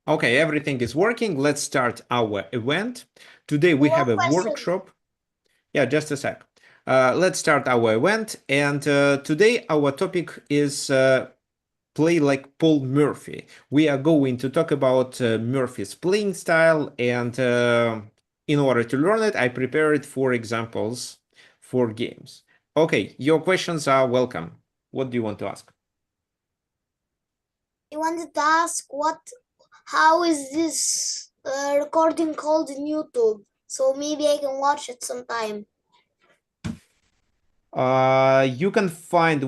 Okay, everything is working. Let's start our event. Today we have a workshop. Yeah, just a sec. Let's start our event. And today our topic is play like Paul Morphy. We are going to talk about Murphy's playing style. And in order to learn it, I prepared 4 examples for games. Okay, your questions are welcome. What do you want to ask? I wanted to ask how is this recording called in YouTube? So maybe I can watch it sometime. You can find,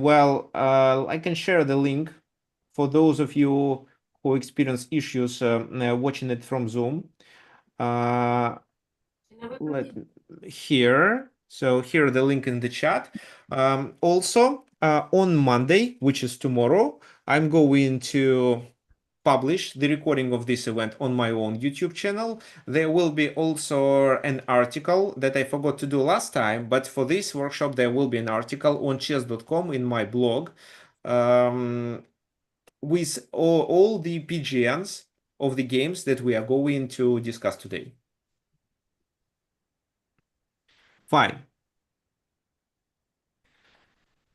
I can share the link for those of you who experience issues watching it from Zoom. Let here. So here the link in the chat. Also, on Monday, which is tomorrow, I'm going to publish the recording of this event on my own YouTube channel. There will be also an article that I forgot to do last time, but for this workshop, there will be an article on chess.com in my blog with all the PGNs of the games that we are going to discuss today. Fine.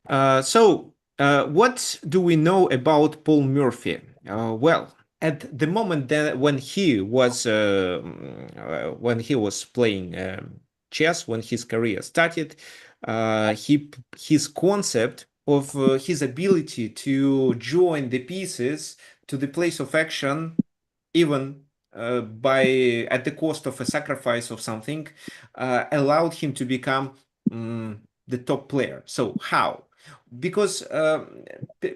What do we know about Paul Morphy? Well, at the moment that when he was playing chess, when his career started, his concept of his ability to join the pieces to the place of action, even by at the cost of a sacrifice of something, allowed him to become the top player. So how? Because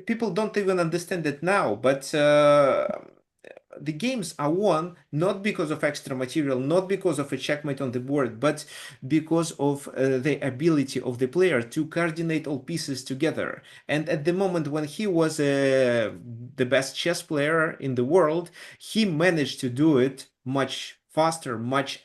people don't even understand it now, but the games are won not because of extra material, not because of a checkmate on the board, but because of the ability of the player to coordinate all pieces together. And at the moment when he was the best chess player in the world, he managed to do it much faster, much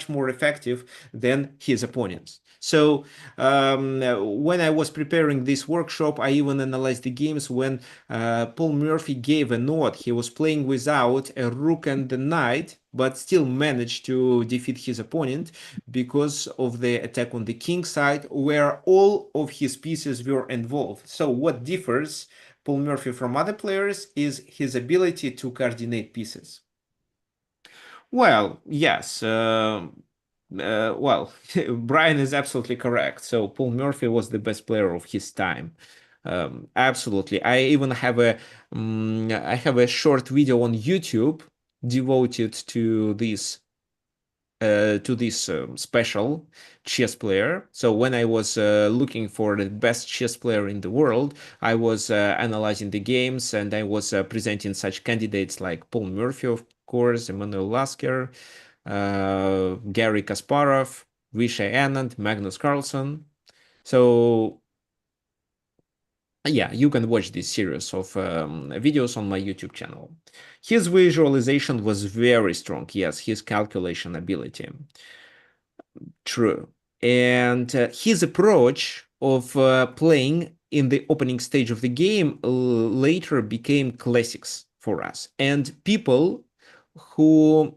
more effective than his opponents. So when I was preparing this workshop, I even analyzed the games when Paul Morphy gave a nod. He was playing without a rook and a knight, but still managed to defeat his opponent because of the attack on the king side, where all of his pieces were involved. So what differs Paul Morphy from other players is his ability to coordinate pieces. Well, yes. Brian is absolutely correct. So Paul Morphy was the best player of his time. Absolutely. I even have a short video on YouTube devoted to this special chess player. So when I was looking for the best chess player in the world, I was analyzing the games and I was presenting such candidates like Paul Morphy, of course, Emmanuel Lasker, Garry Kasparov, Vishay Anand, Magnus Carlsen. So yeah, you can watch this series of videos on my YouTube channel. His visualization was very strong. Yes, his calculation ability. True. And his approach of playing in the opening stage of the game later became classics for us. And people who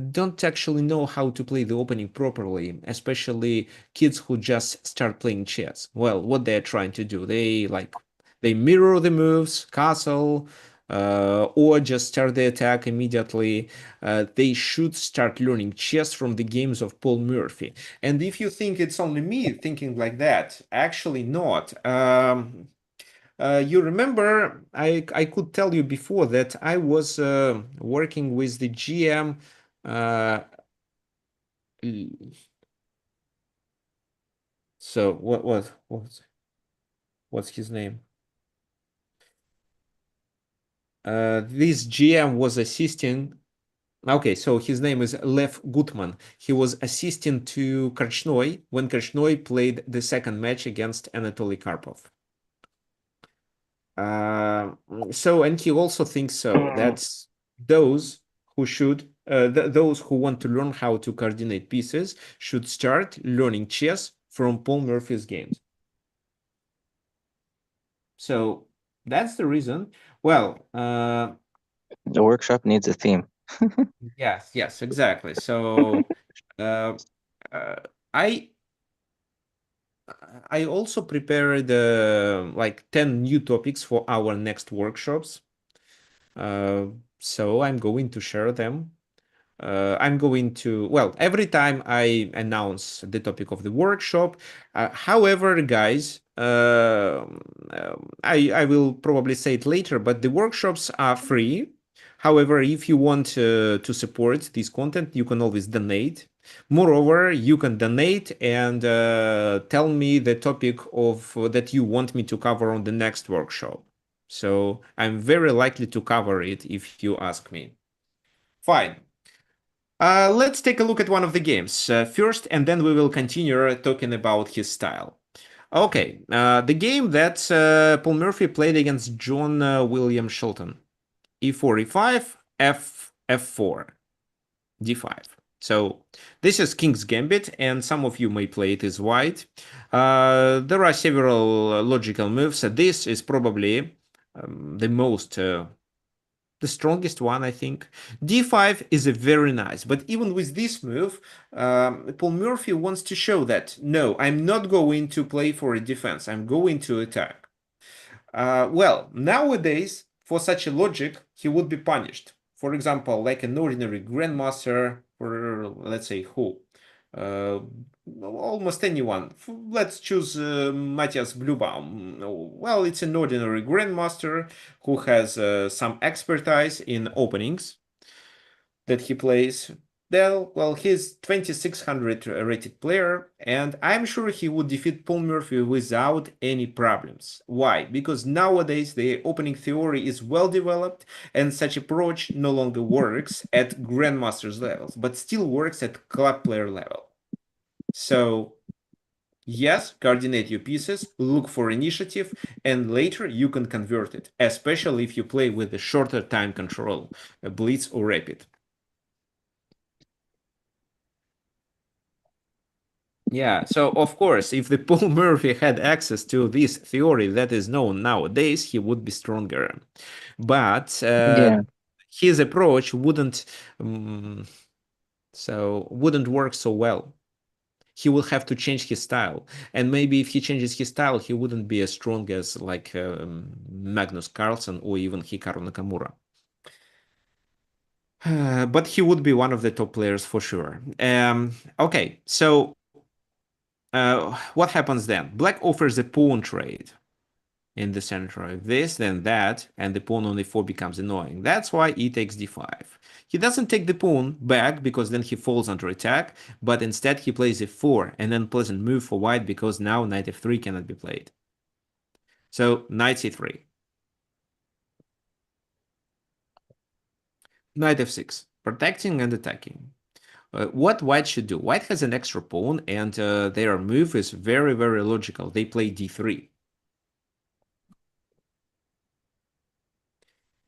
don't actually know how to play the opening properly, especially kids who just start playing chess. Well, what they're trying to do, they mirror the moves, castle, or just start the attack immediately. They should start learning chess from the games of Paul Morphy. And if you think it's only me thinking like that, actually not. You remember, I could tell you before that I was working with the GM. Uh, so what's his name? This GM was assisting. Okay, so his name is Lev Gutman. He was assisting to Korchnoi when Korchnoi played the second match against Anatoly Karpov. And he also thinks so. That's those who should, those who want to learn how to coordinate pieces should start learning chess from Paul Morphy's games. So that's the reason. Well, The workshop needs a theme. Yes, yes, exactly. So uh, uh, I I also prepared like 10 new topics for our next workshops. Uh, so I'm going to share them. I'm going to, well, every time I announce the topic of the workshop. However, guys, I will probably say it later, but the workshops are free. However, if you want to support this content, you can always donate. Moreover, you can donate and tell me the topic of that you want me to cover on the next workshop. So I'm very likely to cover it if you ask me. Fine. Let's take a look at one of the games first, and then we will continue talking about his style. Okay, the game that Paul Morphy played against John William Shelton. E4, E5, F4, D5. So this is King's Gambit, and some of you may play it as white. There are several logical moves. This is probably the strongest one, I think. D5 is a very nice, but even with this move, Paul Morphy wants to show that, no, I'm not going to play for a defense, I'm going to attack. Well, nowadays, for such a logic, he would be punished. For example, like an ordinary grandmaster, or let's say who? Uh, Almost anyone. Let's choose Matthias Bluebaum. Well, it's an ordinary grandmaster who has some expertise in openings that he plays. Well, he's 2600 rated player, and I'm sure he would defeat Paul Morphy without any problems. Why? Because nowadays the opening theory is well developed, and such approach no longer works at grandmasters levels, but still works at club player level. So yes, coordinate your pieces, look for initiative, and later you can convert it, especially if you play with a shorter time control, a blitz or rapid. Yeah, so of course, if the Paul Murphy had access to this theory that is known nowadays, he would be stronger. But Yeah. his approach wouldn't work so well. He will have to change his style, and maybe if he changes his style, he wouldn't be as strong as like Magnus Carlsen or even Hikaru Nakamura. But he would be one of the top players for sure. Okay, so what happens then? Black offers a pawn trade in the center of this, then that, and the pawn on e4 becomes annoying. That's why e takes d5. He doesn't take the pawn back because then he falls under attack, but instead he plays e4, an unpleasant move for white because now knight f3 cannot be played. So knight c3. Knight f6, protecting and attacking. What white should do? White has an extra pawn, and their move is very, very logical. They play d3.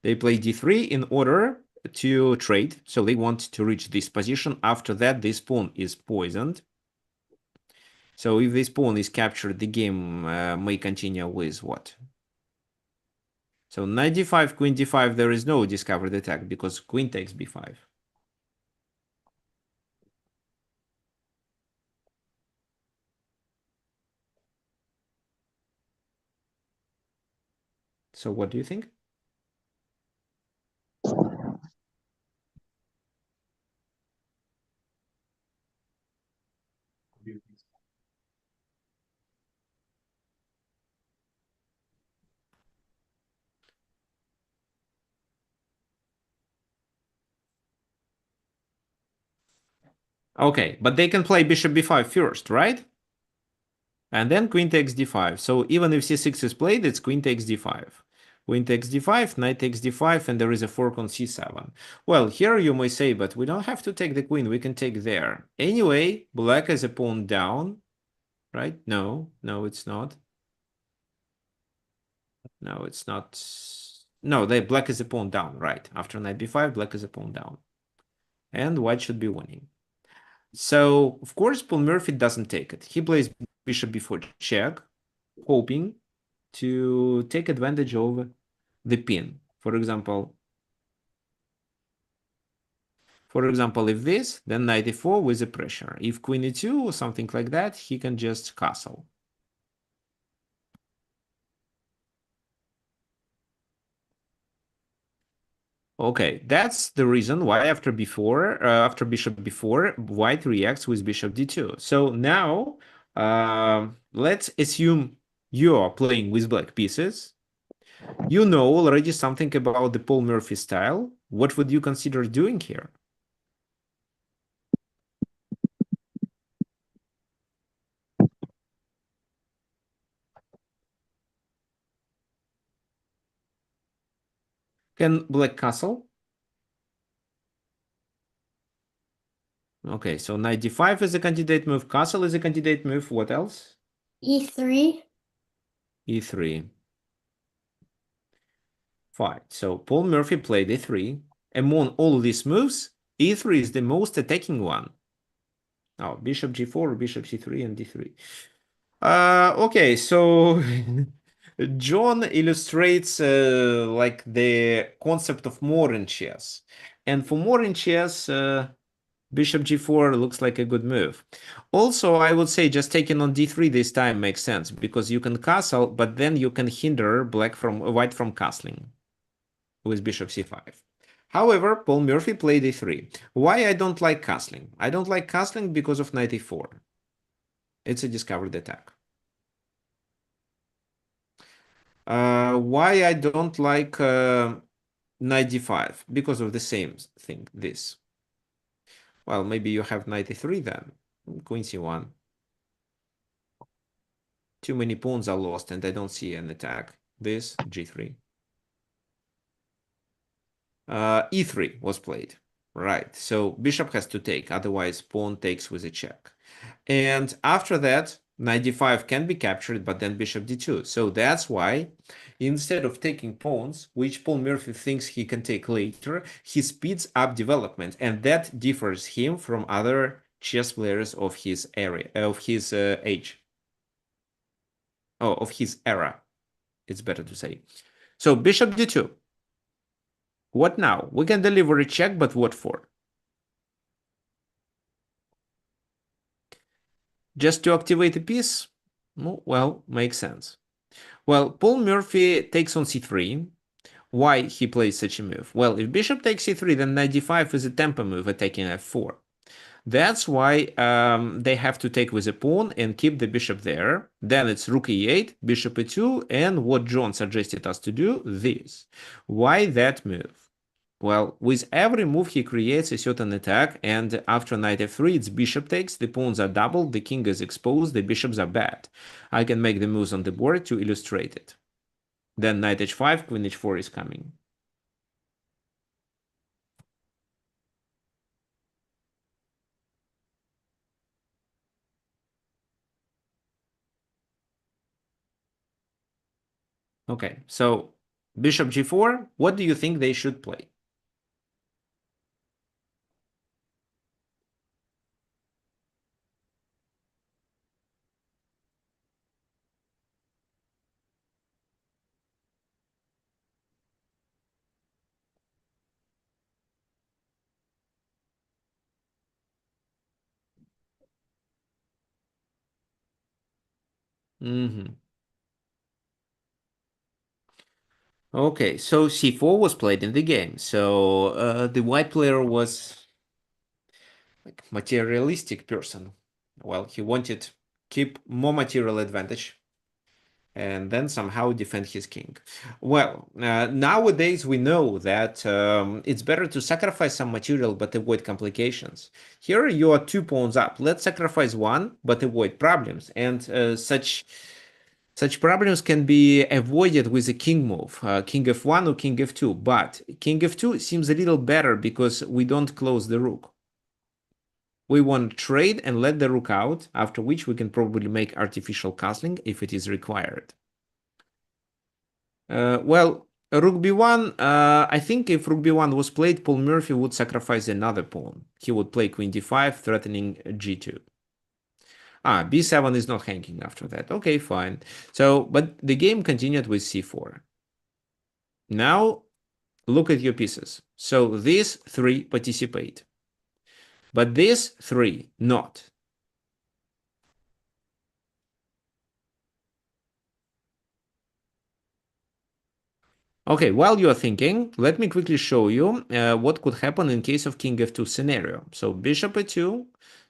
They play d3 in order to trade, so they want to reach this position. After that, this pawn is poisoned. So if this pawn is captured, the game may continue with what? So knight d5, queen d5, there is no discovered attack because queen takes b5. So what do you think? Okay, but they can play bishop b5 first, right? And then queen takes d5. So even if c6 is played, it's queen takes d5. Queen takes d5, knight takes d5, and there is a fork on c7. Well, here you may say, but we don't have to take the queen, we can take there. Anyway, black has a pawn down, right? No, no, it's not. No, it's not. No, black is a pawn down, right? After knight b5, black is a pawn down. And white should be winning. So, of course, Paul Murphy doesn't take it. He plays bishop b4 check, hoping to take advantage of the pin. For example, For example, if this, then knight e4 with the pressure. If queen e2 or something like that, he can just castle. Okay, that's the reason why after bishop b4, white reacts with bishop d2. So now let's assume you're playing with black pieces. You know already something about the Paul Morphy style. What would you consider doing here? Can black castle? Okay, so knight d5 is a candidate move, castle is a candidate move. What else? E3. E3. Fine. So Paul Morphy played e3. Among all these moves, e3 is the most attacking one. Oh, bishop g4, bishop c3, and d3. Okay, so John illustrates like the concept of modern chess. And for modern chess, bishop g4 looks like a good move. Also, I would say just taking on d3 this time makes sense because you can castle, but then you can hinder white from castling with bishop c5. However, Paul Morphy played e3. Why I don't like castling? I don't like castling because of knight e4. It's a discovered attack. Why I don't like knight d5? Because of the same thing, this. Well, maybe you have knight e3 then. Queen c1. Too many pawns are lost and I don't see an attack. This, g3. E3 was played. Right, so bishop has to take, otherwise pawn takes with a check. And after that, knight d5 can be captured, but then bishop d2. So that's why, instead of taking pawns, which Paul Morphy thinks he can take later, he speeds up development, and that differs him from other chess players of his age. Oh, of his era, it's better to say. So bishop d2. What now? We can deliver a check, but what for? Just to activate a piece? Well, makes sense. Well, Paul Morphy takes on c3. Why he plays such a move? Well, if bishop takes c3, then knight d5 is a tempo move attacking f4. That's why they have to take with a pawn and keep the bishop there. Then it's rook e8, bishop e2, and what John suggested us to do, this. Why that move? Well, with every move he creates a certain attack, and after knight f3, it's bishop takes, the pawns are doubled, the king is exposed, the bishops are bad. I can make the moves on the board to illustrate it. Then knight h5, queen h4 is coming. Okay, so bishop g4, what do you think they should play? Okay, so c4 was played in the game. So the white player was like materialistic person. Well, he wanted keep more material advantage and then somehow defend his king. Well, nowadays we know that it's better to sacrifice some material but avoid complications. Here you are 2 pawns up. Let's sacrifice one but avoid problems. And such problems can be avoided with a king move, king f1 or king f2. But king f2 seems a little better because we don't close the rook. We want to trade and let the rook out, after which we can probably make artificial castling if it is required. Well, rook b1, I think if rook b1 was played, Paul Morphy would sacrifice another pawn. He would play queen d5, threatening g2. B7 is not hanging after that. Okay, fine. So, but the game continued with c4. Now, look at your pieces. So these 3 participate. but this 3 not. Okay, while you're thinking, let me quickly show you what could happen in case of king f2 scenario. So bishop e2,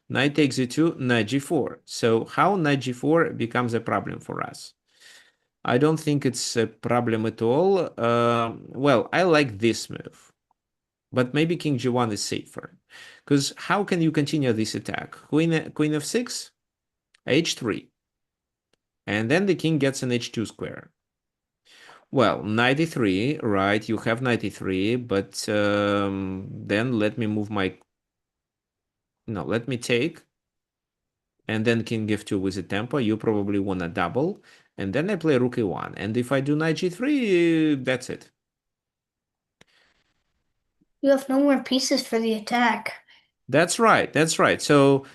knight takes e2, knight g4. So how knight g4 becomes a problem for us? I don't think it's a problem at all. Well, I like this move, but maybe king g1 is safer. Because how can you continue this attack? Queen f6, h3, and then the king gets an h2 square. Well, 93, right? You have 93, but then let me move my... No, let me take, and then king f2 with a tempo. You probably want to double, and then I play rook e1. And if I do knight g3, that's it. You have no more pieces for the attack. That's right. That's right. So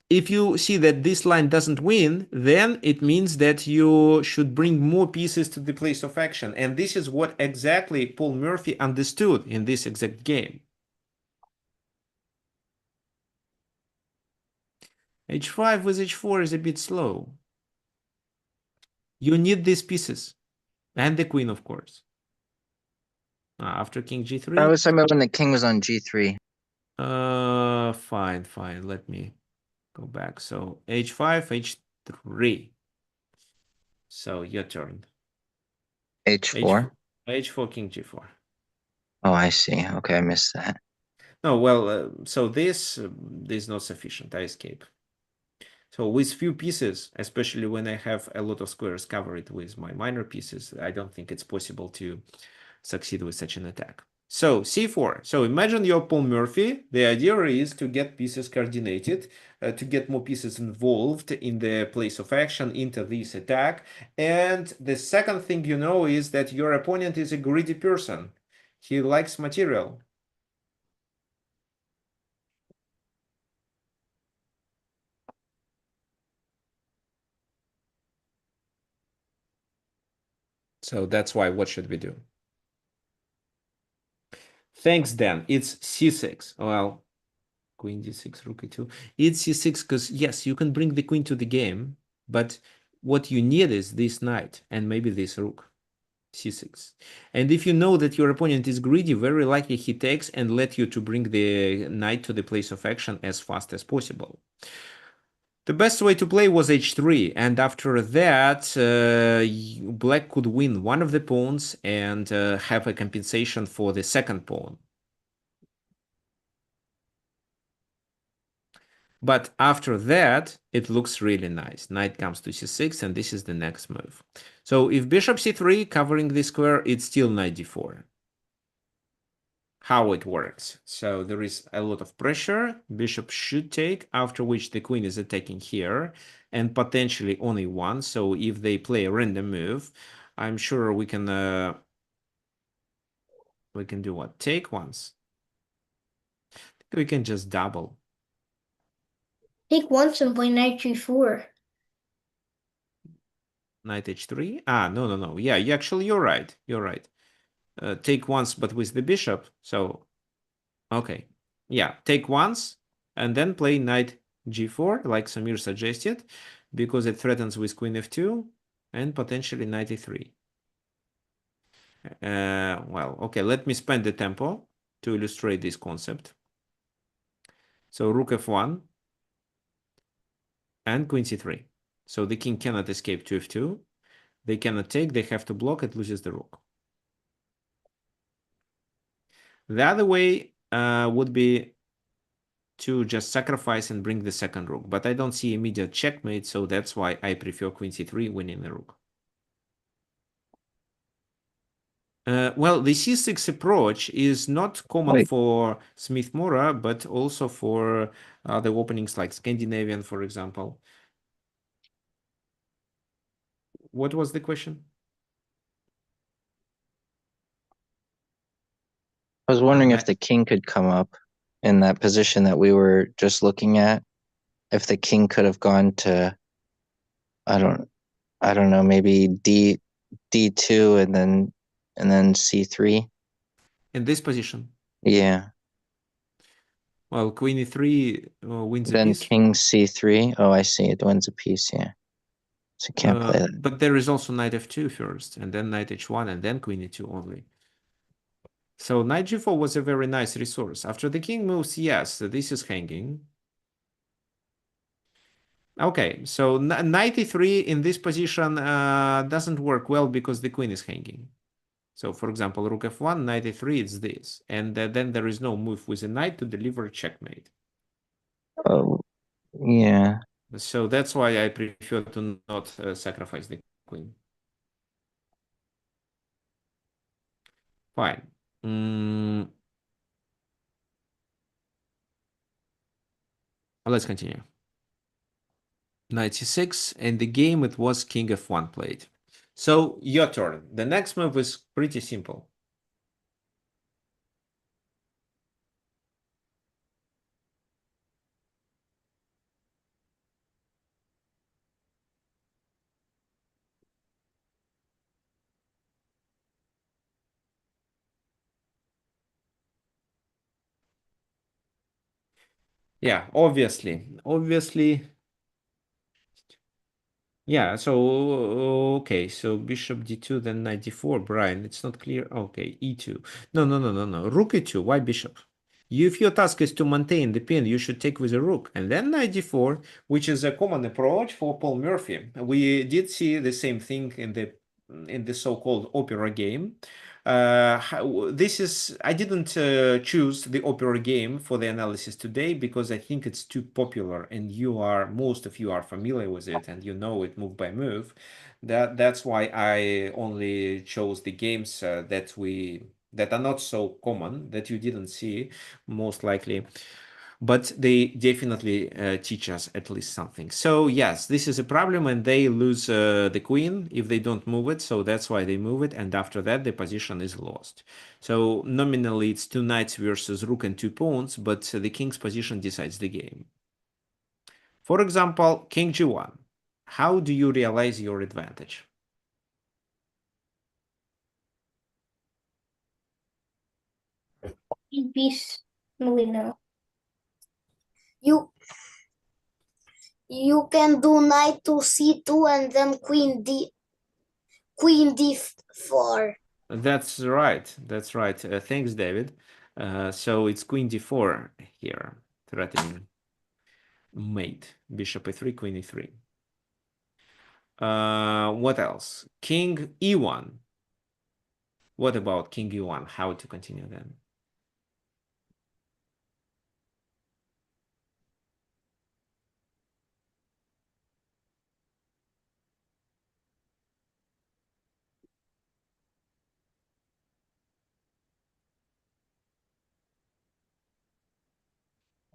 if you see that this line doesn't win, then it means that you should bring more pieces to the place of action. And this is what exactly Paul Morphy understood in this exact game. h5 with h4 is a bit slow. You need these pieces. And the queen, of course. After king g3. That was talking about when the king was on g3. Fine. Let me go back. So h5, h3. So your turn. h4. h4, king g4. Oh, I see. Okay, I missed that. No, well, so this is not sufficient. I escape. So with few pieces, especially when I have a lot of squares covered with my minor pieces, I don't think it's possible to succeed with such an attack. So c4. So imagine you're Paul Morphy. The idea is to get pieces coordinated, to get more pieces involved in the place of action into this attack. And the second thing you know is that your opponent is a greedy person. He likes material. So that's why, what should we do? Thanks, Dan. It's c6. Well, queen d6, rook e2. It's c6 because, yes, you can bring the queen to the game, but what you need is this knight and maybe this rook, c6. And if you know that your opponent is greedy, very likely he takes and let you to bring the knight to the place of action as fast as possible. The best way to play was h3, and after that, black could win one of the pawns and have a compensation for the second pawn. But after that, it looks really nice. Knight comes to c6, and this is the next move. So if bishop c3 covering the square, it's still knight d4. How it works. So there is a lot of pressure. Bishop should take, after which the queen is attacking here, and potentially only one. So if they play a random move, I'm sure we can do what? Take once. We can just double. Take once and play knight g4. Knight h3. No. Yeah, you're right. You're right. Take once, but with the bishop. So, okay. Yeah, take once and then play knight g4, like Samir suggested, because it threatens with queen f2 and potentially knight e3. Well, okay, let me spend the tempo to illustrate this concept. So rook f1 and queen c3. So the king cannot escape to f2. They cannot take, they have to block, it loses the rook. The other way would be to just sacrifice and bring the second rook, but I don't see immediate checkmate, so that's why I prefer queen c3 winning the rook. Well, the c6 approach is not common for Smith-Morra, but also for other openings like Scandinavian, for example. What was the question? I was wondering if the king could come up in that position that we were just looking at. If the king could have gone to, I don't know, maybe d2 and then c3. In this position? Yeah. Well, queen e3 wins a Then piece. king c3. Oh, I see. It wins a piece, yeah. So you can't play that. But there is also knight f2 first, and then knight h1, and then queen e2 only. So knight g4 was a very nice resource. After the king moves, yes, this is hanging. Okay, so knight e3 in this position doesn't work well because the queen is hanging. So, for example, rook f1, knight e3, it's this. And then there is no move with a knight to deliver checkmate. Oh, yeah. So that's why I prefer to not sacrifice the queen. Fine. Let's continue. Knight c6, and the game it was king f1 played. So your turn. The next move is pretty simple. Yeah, obviously. Yeah, so okay, so bishop d2, then knight d4. Brian, it's not clear. Okay, e2. No. Rook e2. Why bishop? If your task is to maintain the pin, you should take with a rook, and then knight d4, which is a common approach for Paul Morphy. We did see the same thing in the so-called opera game. This is I didn't choose the opera game for the analysis today because I think it's too popular, and most of you are familiar with it, and you know it move by move. That's why I only chose the games that are not so common, that you didn't see most likely, but they definitely teach us at least something. So yes, this is a problem, and they lose the queen if they don't move it. So that's why they move it, and after that the position is lost. So nominally it's two knights versus rook and two pawns, but the king's position decides the game. For example, king g1. How do you realize your advantage? Piece, Melina. You can do knight to c2 and then queen d4. That's right. That's right. Thanks, David. So it's queen d4 here, threatening mate. Bishop e3, queen e3. What else? King e1. What about king e1? How to continue then?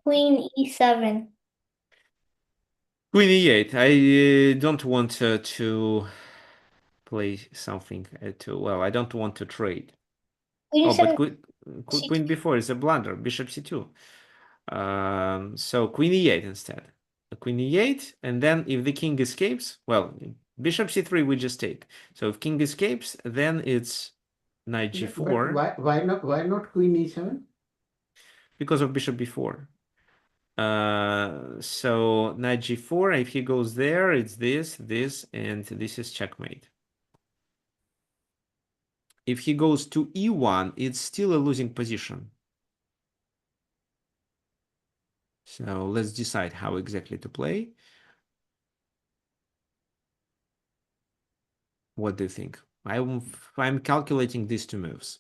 Queen e7. Queen e8. I don't want to play something well. I don't want to trade. Oh, but queen b4 is a blunder. Bishop c2. So queen e8 instead. Queen e8, and then if the king escapes, well, bishop c3 we just take. So if king escapes, then it's knight g4. But why not queen e7? Because of bishop b4. So knight g4, if he goes there, it's this, and this is checkmate. If he goes to e1, it's still a losing position. So let's decide how exactly to play. What do you think? I'm calculating these two moves.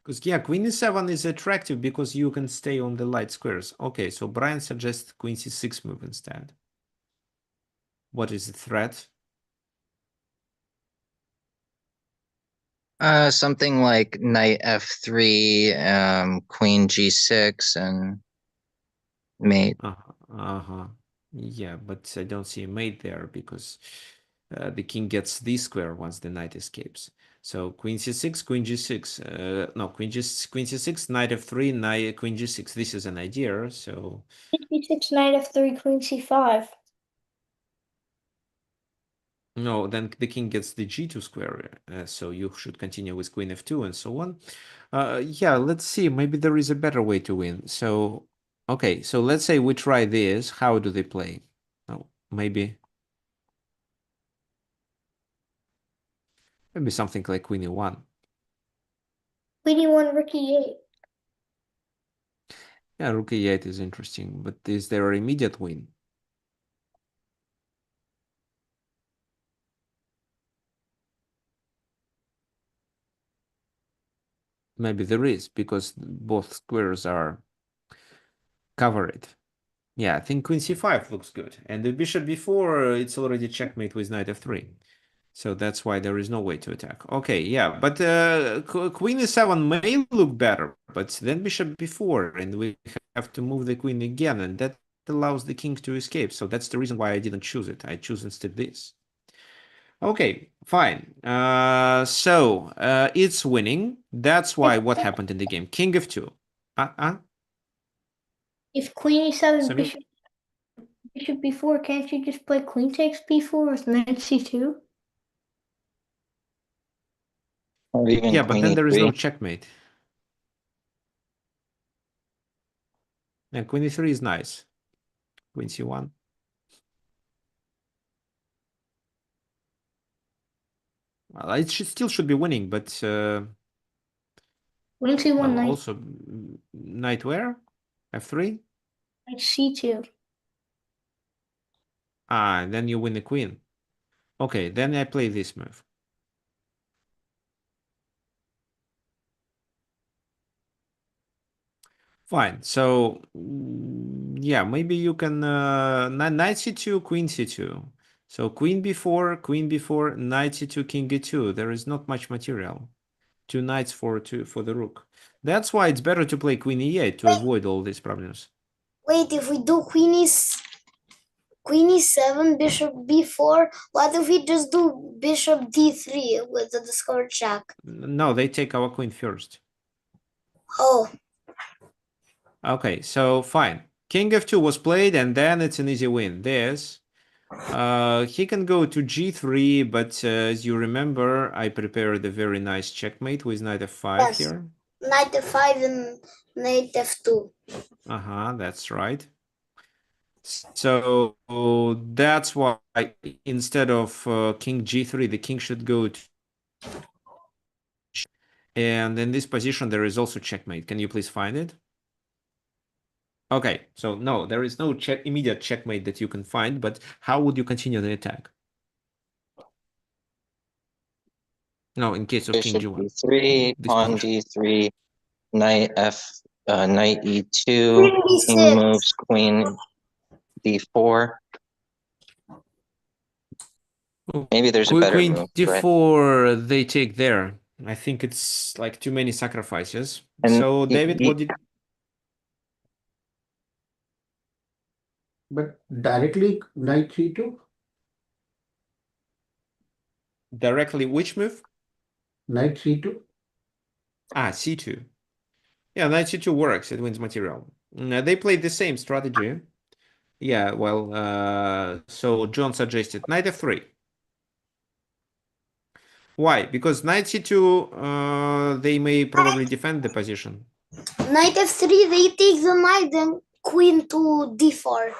Because, yeah, queen e7 is attractive because you can stay on the light squares. Okay, so Brian suggests queen c6 move instead. What is the threat? Something like knight f3, queen g6, and mate. Yeah, but I don't see a mate there because the king gets this square once the knight escapes. So queen c6, queen g6. No, queen c6, knight f3, knight queen g6. This is an idea. So d6, knight f3, queen c5. No, then the king gets the g2 square, so you should continue with queen f2 and so on. Yeah, let's see. Maybe there is a better way to win. So, okay, so let's say we try this. How do they play? Oh, maybe something like queen e1. Queen e1, rook e8. Yeah, rook e8 is interesting, but is there an immediate win? Maybe there is, because both squares are covered. Yeah, I think queen c5 looks good. And the bishop b4, it's already checkmate with knight f3. So that's why there is no way to attack. Okay, yeah, but queen e7 may look better, but then bishop b4, and we have to move the queen again, and that allows the king to escape. So that's the reason why I didn't choose it. I choose instead this. Okay, fine. So it's winning. That's why what happened in the game. King f2. If queen e7, Samir? bishop b4, can't you just play queen takes b4 with knight c2? Or even Yeah, but queen then there is no e3. checkmate. Yeah, queen e3 is nice. Queen c1. Well, it still should be winning, but Queen c1, well, knight, also knight where? f3? knight c2. Ah, and then you win the queen. Okay, then I play this move. Fine. So yeah, maybe you can knight c2, queen c2. So queen b4, knight c2, king e2. There is not much material. Two knights for the rook. That's why it's better to play queen e8 to avoid all these problems. Wait, if we do queen e7, bishop b4, what if we just do bishop d3 with the discovered check? No, they take our queen first. Oh, Okay, so fine. King f2 was played, and then it's an easy win. This. He can go to g3, but as you remember, I prepared a very nice checkmate with knight f5 yes. here. Knight f5 and knight f2. That's right. So that's why instead of king g3, the king should go to. And in this position, there is also checkmate. Can you please find it? Okay, so no, there is no immediate checkmate that you can find, but how would you continue the attack? No, in case of king Bishop g1. d3, This pawn position. d3, knight knight e2. Queen King d6. moves queen d4. Maybe there's a better Queen move, but d4, they take there. I think it's like too many sacrifices. and So, David, what did But directly knight c2, directly which move? knight c2. Ah, c2. Yeah, knight c2 works. It wins material. They played the same strategy. Yeah, well, so John suggested knight f3. Why? Because knight c2, they may probably defend the position. Knight f3, they take the knight, then queen to d4.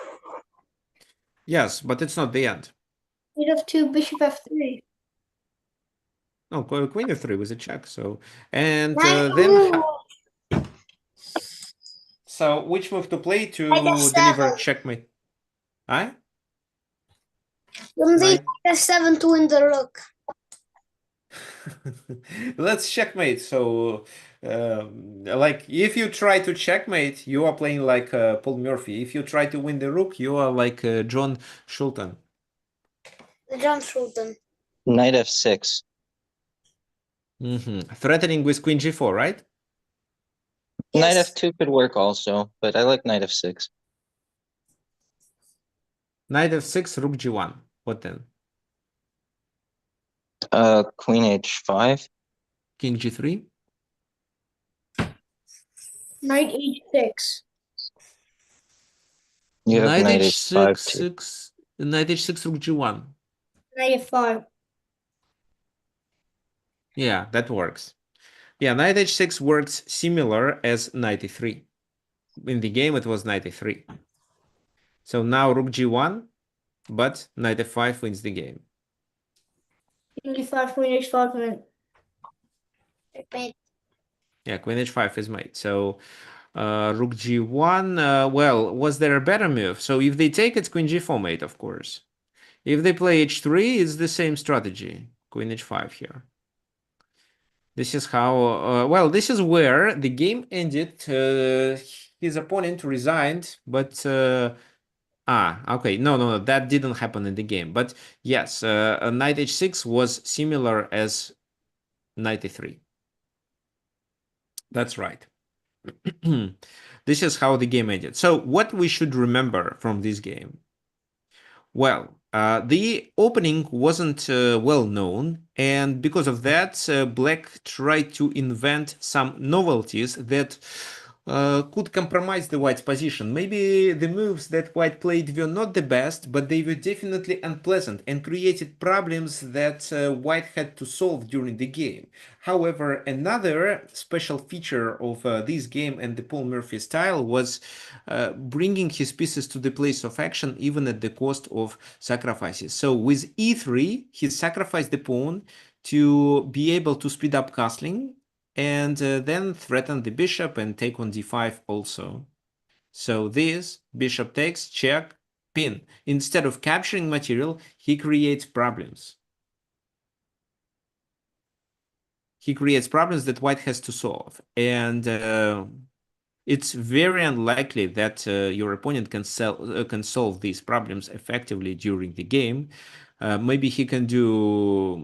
Yes, but it's not the end. Knight f2, bishop f3. No, queen f3 was a check. So, and Knight, then, ooh, so which move to play to knight f7. deliver checkmate? Huh? Then they Knight. knight f7 to win the rook. Let's checkmate. So, like, if you try to checkmate, you are playing like Paul Murphy. If you try to win the rook, you are like John Schulten. The John Schulten. knight f6. Threatening with queen g4, right? Knight Yes. f2 could work also, but I like knight f6. Knight f6, rook g1. What then? Queen h5. King g3? Knight h6. You have Knight knight h5 too. h6, knight h6, rook g1. 95. Yeah, that works. Yeah, knight h6 works similar as knight e3. In the game, it was knight e3. So now rook g1, but knight f5 wins the game. King d5, queen h5, mate. Yeah, queen h5 is mate. So rook g1, well, was there a better move? So if they take, it's queen g4 mate, of course. If they play h3, it's the same strategy. Queen h5 here. This is how, well, this is where the game ended. His opponent resigned, but, okay, no, that didn't happen in the game. But yes, knight h6 was similar as knight e3. That's right. This is how the game ended. So what we should remember from this game? Well, the opening wasn't well known, and because of that, Black tried to invent some novelties that could compromise the White's position. Maybe the moves that White played were not the best, but they were definitely unpleasant and created problems that White had to solve during the game. However, another special feature of this game and the Paul Morphy style was bringing his pieces to the place of action even at the cost of sacrifices. So with e3, he sacrificed the pawn to be able to speed up castling and then threaten the bishop and take on d5 also. So this bishop takes, check, pin. Instead of capturing material, he creates problems. He creates problems that White has to solve. And it's very unlikely that your opponent can solve these problems effectively during the game. Maybe he can do,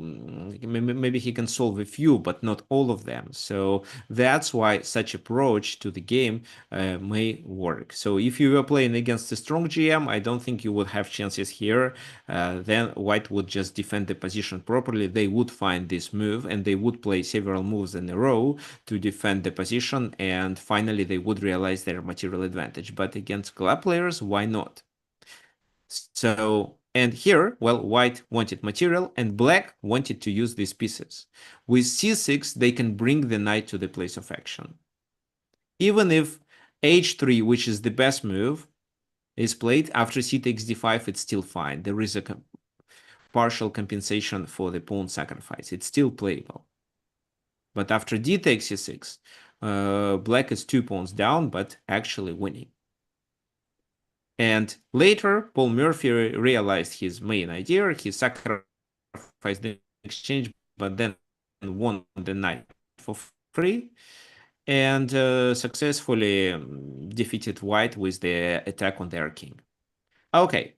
maybe he can solve a few, but not all of them. So that's why such approach to the game may work. So if you were playing against a strong GM, I don't think you would have chances here. Then White would just defend the position properly. They would find this move and they would play several moves in a row to defend the position, and finally they would realize their material advantage. But against club players, why not? So, and here, well, White wanted material and Black wanted to use these pieces. With c6, they can bring the knight to the place of action. Even if h3, which is the best move, is played, after c takes d5, it's still fine. There is a partial compensation for the pawn sacrifice. It's still playable. But after d takes c6, Black is 2 pawns down, but actually winning. And later, Paul Morphy realized his main idea. He sacrificed the exchange, but then won the knight for free and successfully defeated White with the attack on their king. Okay.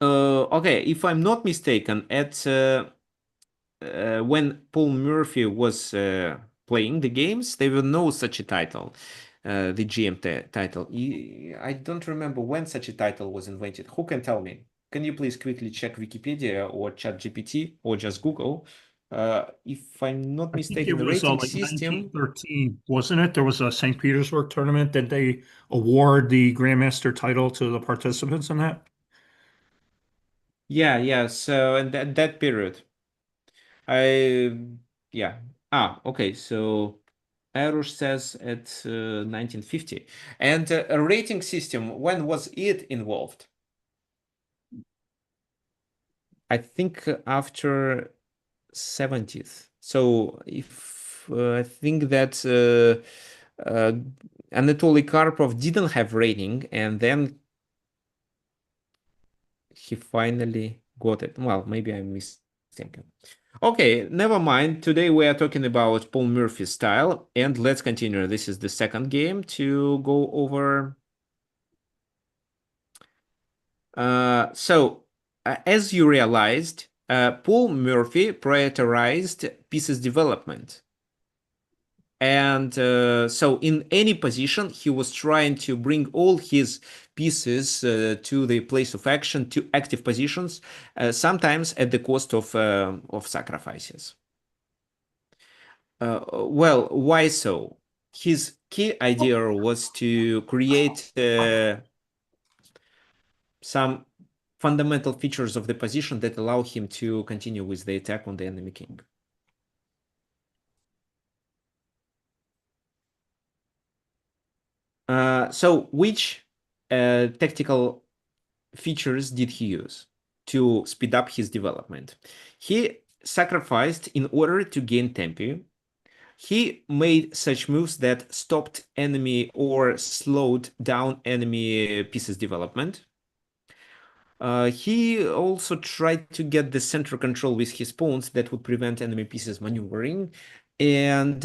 Okay, if I'm not mistaken, at when Paul Morphy was playing the games, there were no such a title. The GM title. I don't remember when such a title was invented. Who can tell me? Can you please quickly check Wikipedia or ChatGPT or just Google? If I'm not I think mistaken, it the was rating like system. 1913, wasn't it? There was a St. Petersburg tournament. Did they award the Grandmaster title to the participants in that? Yeah. So and that period, I yeah. Okay. So Arush says at 1950. And a rating system, when was it involved? I think after 70th. So if I think that Anatoly Karpov didn't have rating, and then he finally got it. Well, maybe I'm mistaken. Okay, never mind. Today we are talking about Paul Morphy's style, and let's continue. This is the second game to go over. So, as you realized, Paul Morphy prioritized pieces development. And so in any position, he was trying to bring all his pieces to the place of action, to active positions, sometimes at the cost of sacrifices. Well, why so? His key idea was to create some fundamental features of the position that allow him to continue with the attack on the enemy king. So which tactical features did he use to speed up his development? He sacrificed in order to gain tempo. He made such moves that stopped enemy or slowed down enemy pieces development. He also tried to get the center control with his pawns that would prevent enemy pieces maneuvering, and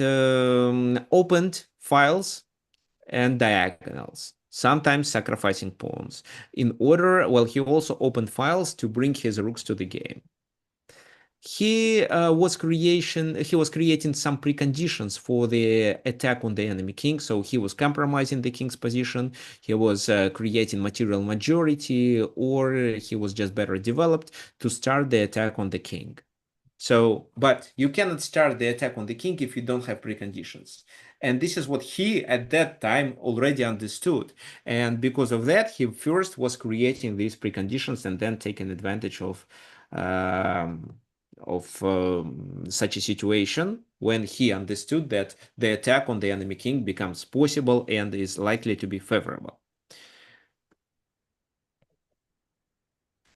opened files and diagonals, sometimes sacrificing pawns. In order, well, he also opened files to bring his rooks to the game. He was creating some preconditions for the attack on the enemy king. So he was compromising the king's position. He was creating material majority, or he was just better developed to start the attack on the king. So, but you cannot start the attack on the king if you don't have preconditions. And this is what he at that time already understood. And because of that, he first was creating these preconditions and then taking advantage of such a situation when he understood that the attack on the enemy king becomes possible and is likely to be favorable.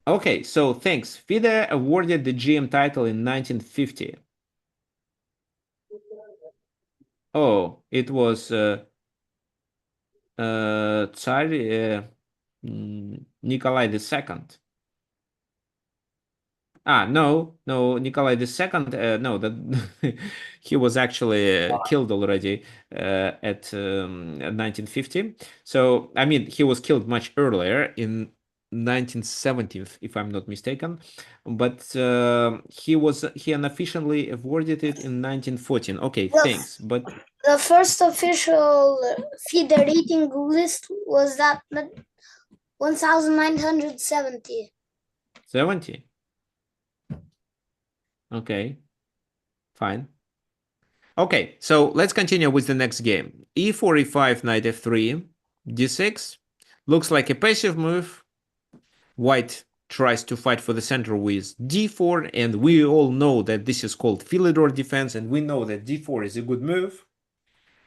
Okay, so thanks. FIDE awarded the GM title in 1950. Oh, it was Tsar Nikolai II. No, Nikolai II. No, that he was actually killed already at 1950. So, I mean, he was killed much earlier in 1970, if I'm not mistaken. But he unofficially awarded it in 1914. Okay, thanks. But the first official FIDE rating list was that 1970. 70. Okay, fine. Okay, so let's continue with the next game. E4, E5, knight F3, D6. Looks like a passive move. White tries to fight for the center with D4, and we all know that this is called Philidor defense, and we know that D4 is a good move.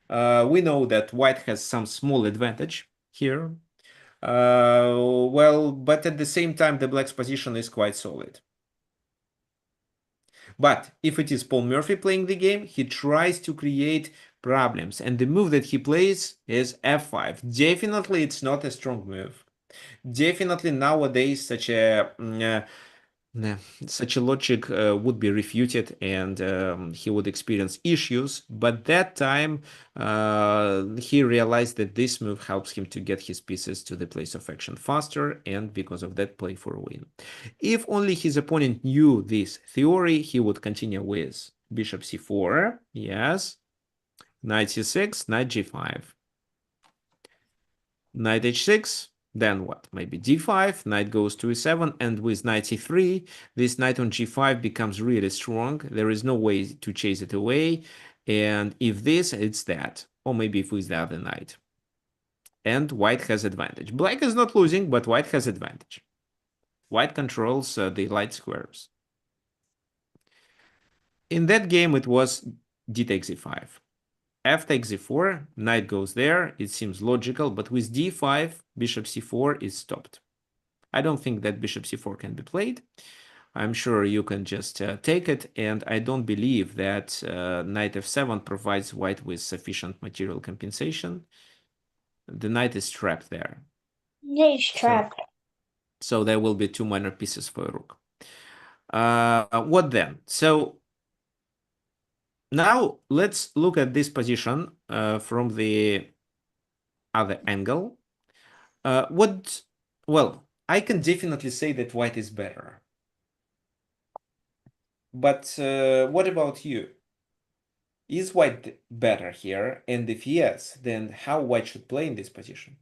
We know that white has some small advantage here. Well, but at the same time, the black's position is quite solid. But if it is Paul Morphy playing the game, he tries to create problems. And the move that he plays is F5. Definitely, it's not a strong move. Definitely nowadays, such a logic would be refuted, and he would experience issues. But that time, he realized that this move helps him to get his pieces to the place of action faster, and because of that, play for a win. If only his opponent knew this theory, he would continue with bishop c4, yes, knight c6, knight g5, knight h6, then what? Maybe d5, knight goes to e7, and with knight c3, this knight on g5 becomes really strong. There is no way to chase it away, and if this, it's that, or maybe if with the other knight. And white has advantage. Black is not losing, but white has advantage. White controls the light squares. In that game, it was d takes e5. F takes e4, knight goes there, it seems logical, but with d5, bishop c4 is stopped. I don't think that bishop c4 can be played. I'm sure you can just take it, and I don't believe that knight f7 provides white with sufficient material compensation. The knight is trapped there. Yeah, he's trapped. So there will be two minor pieces for a rook. What then? So now let's look at this position from the other angle. Well, I can definitely say that white is better. But what about you? Is white better here? And if yes, then how white should play in this position?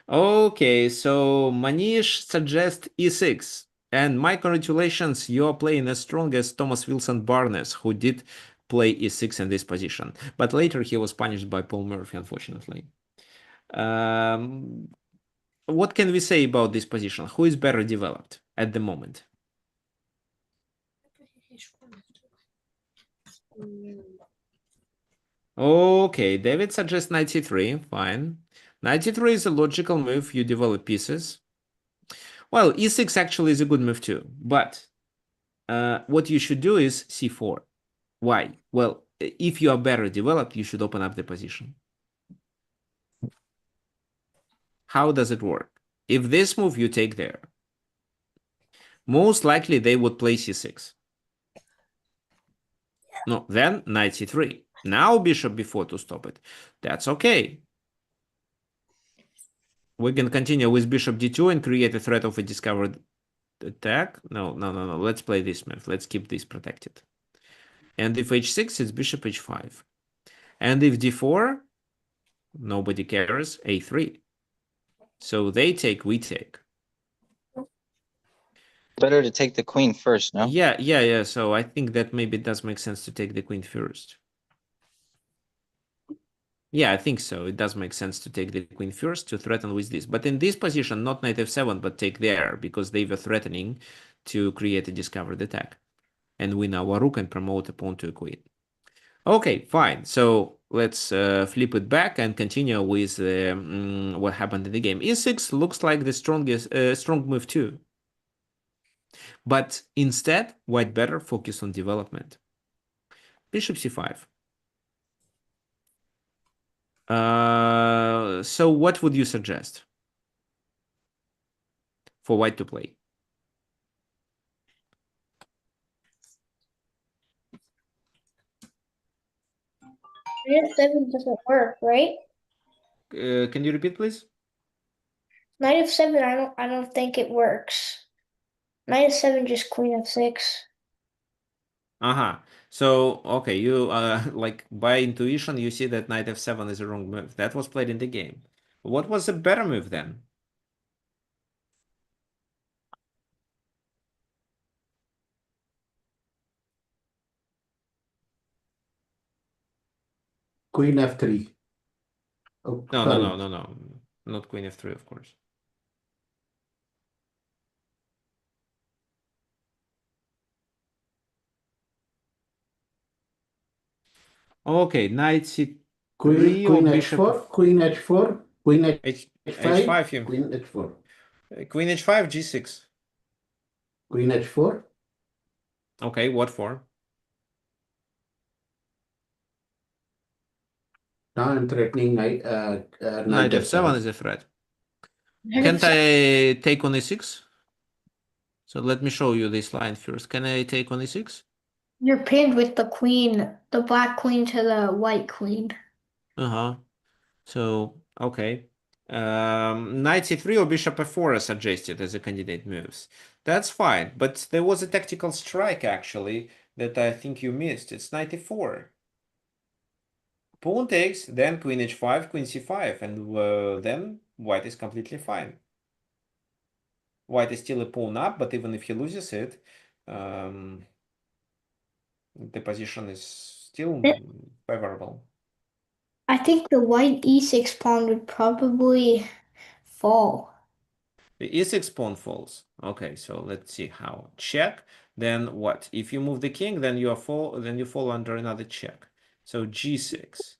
Okay, so Manish suggests e6. And my congratulations, you're playing as strong as Thomas Wilson Barnes, who did play e6 in this position. But later he was punished by Paul Morphy, unfortunately. What can we say about this position? Who is better developed at the moment? Okay, David suggests knight c3. Fine. Knight c3 is a logical move. You develop pieces. Well, e6 actually is a good move too. But what you should do is c4. Why? Well, if you are better developed, you should open up the position. How does it work? If this move you take there, most likely they would play c6. No, then knight c3. Now bishop b4 to stop it. That's okay. We can continue with bishop d2 and create a threat of a discovered attack. No. Let's play this move. Let's keep this protected. And if h6, it's bishop h5. And if d4, nobody cares, a3. So they take, we take. Better to take the queen first, no? Yeah. So I think that maybe it does make sense to take the queen first. Yeah, I think so. It does make sense to take the queen first to threaten with this. But in this position, not knight f7, but take there, because they were threatening to create a discovered attack. And win our rook and promote a pawn to a queen. Okay, fine. So let's flip it back and continue with what happened in the game. e6 looks like the strong move too. But instead, white better focus on development. Bishop c5. So what would you suggest for white to play? Knight f7 doesn't work, right? Can you repeat, please? Knight f7, I don't think it works. Knight f7, just queen f6. Uh-huh. So, okay, you like by intuition, you see that knight f7 is a wrong move. That was played in the game. What was a better move then? Queen f3. Oh, No, sorry. no. Not queen f3, of course. Okay, knight c3 Queen or queen bishop h4, queen h4, queen h5, h5, you queen h4, queen h5, g6. queen h4. Okay, what for? Now I'm threatening Knight knight f7 f7. is a threat. Knight Can't f7. I take on e6? So let me show you this line first. Can I take on e6? You're pinned with the queen, the black queen to the white queen. Uh-huh. So, okay. Knight c3 or bishop f4 are suggested as a candidate moves. That's fine, but there was a tactical strike actually that I think you missed. It's knight e4. Pawn takes, then queen h5, queen c5, and then white is completely fine. White is still a pawn up, but even if he loses it, the position is still favorable. I think the white e6 pawn would probably fall. The e6 pawn falls. Okay, so let's see how. Check. Then what? If you move the king, then you fall under another check. So g6.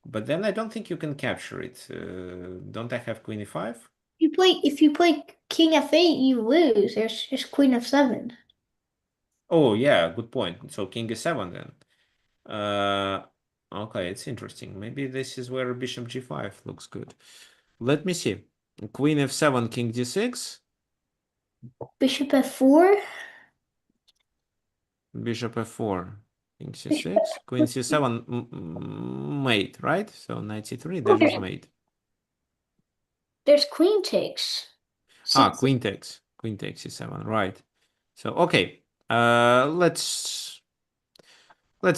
But then I don't think you can capture it. Don't I have queen e5? If you play king f8, you lose. There's just queen f7. Oh yeah, good point. So king e7 then. Okay, it's interesting. Maybe this is where bishop g5 looks good. Let me see. Queen f7, king d6. Bishop f4. Bishop f4, king c6, queen c7, mate, right? So knight c3, dam is mate. There's queen takes. Queen takes c7, right? So okay, let's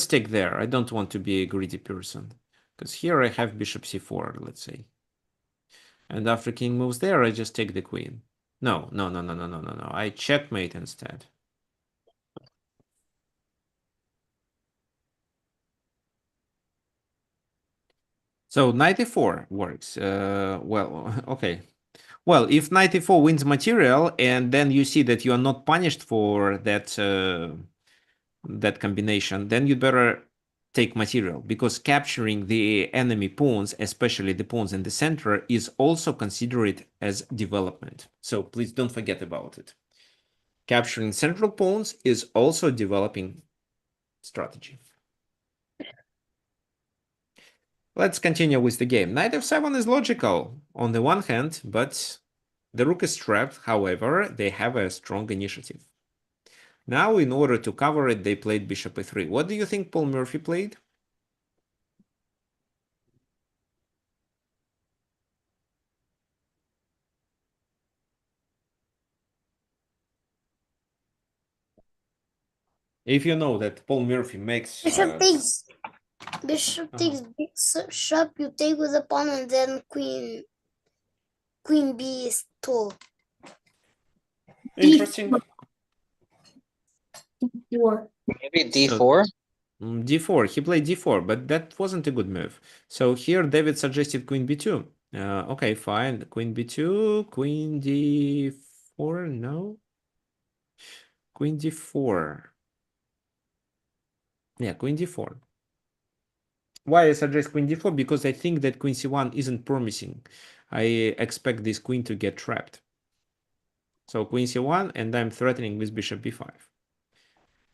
take there. I don't want to be a greedy person because here I have bishop c4, let's say. And after king moves there, I just take the queen. No. I checkmate instead. So knight e4 works. Well, okay. Well, if knight e4 wins material, and then you see that you are not punished for that that combination, then you'd better take material, because capturing the enemy pawns, especially the pawns in the center, is also considered as development. So please don't forget about it. Capturing central pawns is also developing strategy. Let's continue with the game. Knight f7 is logical on the one hand, but the rook is trapped. However, they have a strong initiative. Now, in order to cover it, they played bishop e3. What do you think Paul Morphy played? If you know that Paul Morphy makes Bishop takes bishop, you take with the pawn, and then queen b is tall. interesting. Maybe d4. D4. He played d4, but that wasn't a good move. So here David suggested queen b2. Okay, fine. Queen b2, queen d4. No. Queen d4. Yeah, queen d4. Why I suggest queen d4? Because I think that queen c1 isn't promising. I expect this queen to get trapped. So queen c1, and I'm threatening with bishop b5.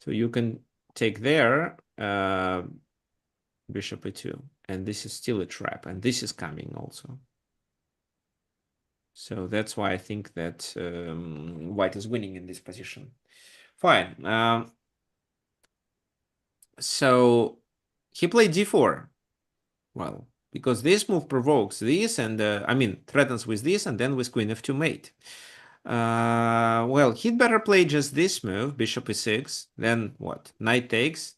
So you can take there, bishop e2, and this is still a trap, and this is coming also. So that's why I think that white is winning in this position. Fine. So he played d4. Well, because this move provokes this, and I mean threatens with this, and then with queen f2 mate. Well, he'd better play just this move, bishop e6. Then what? Knight takes,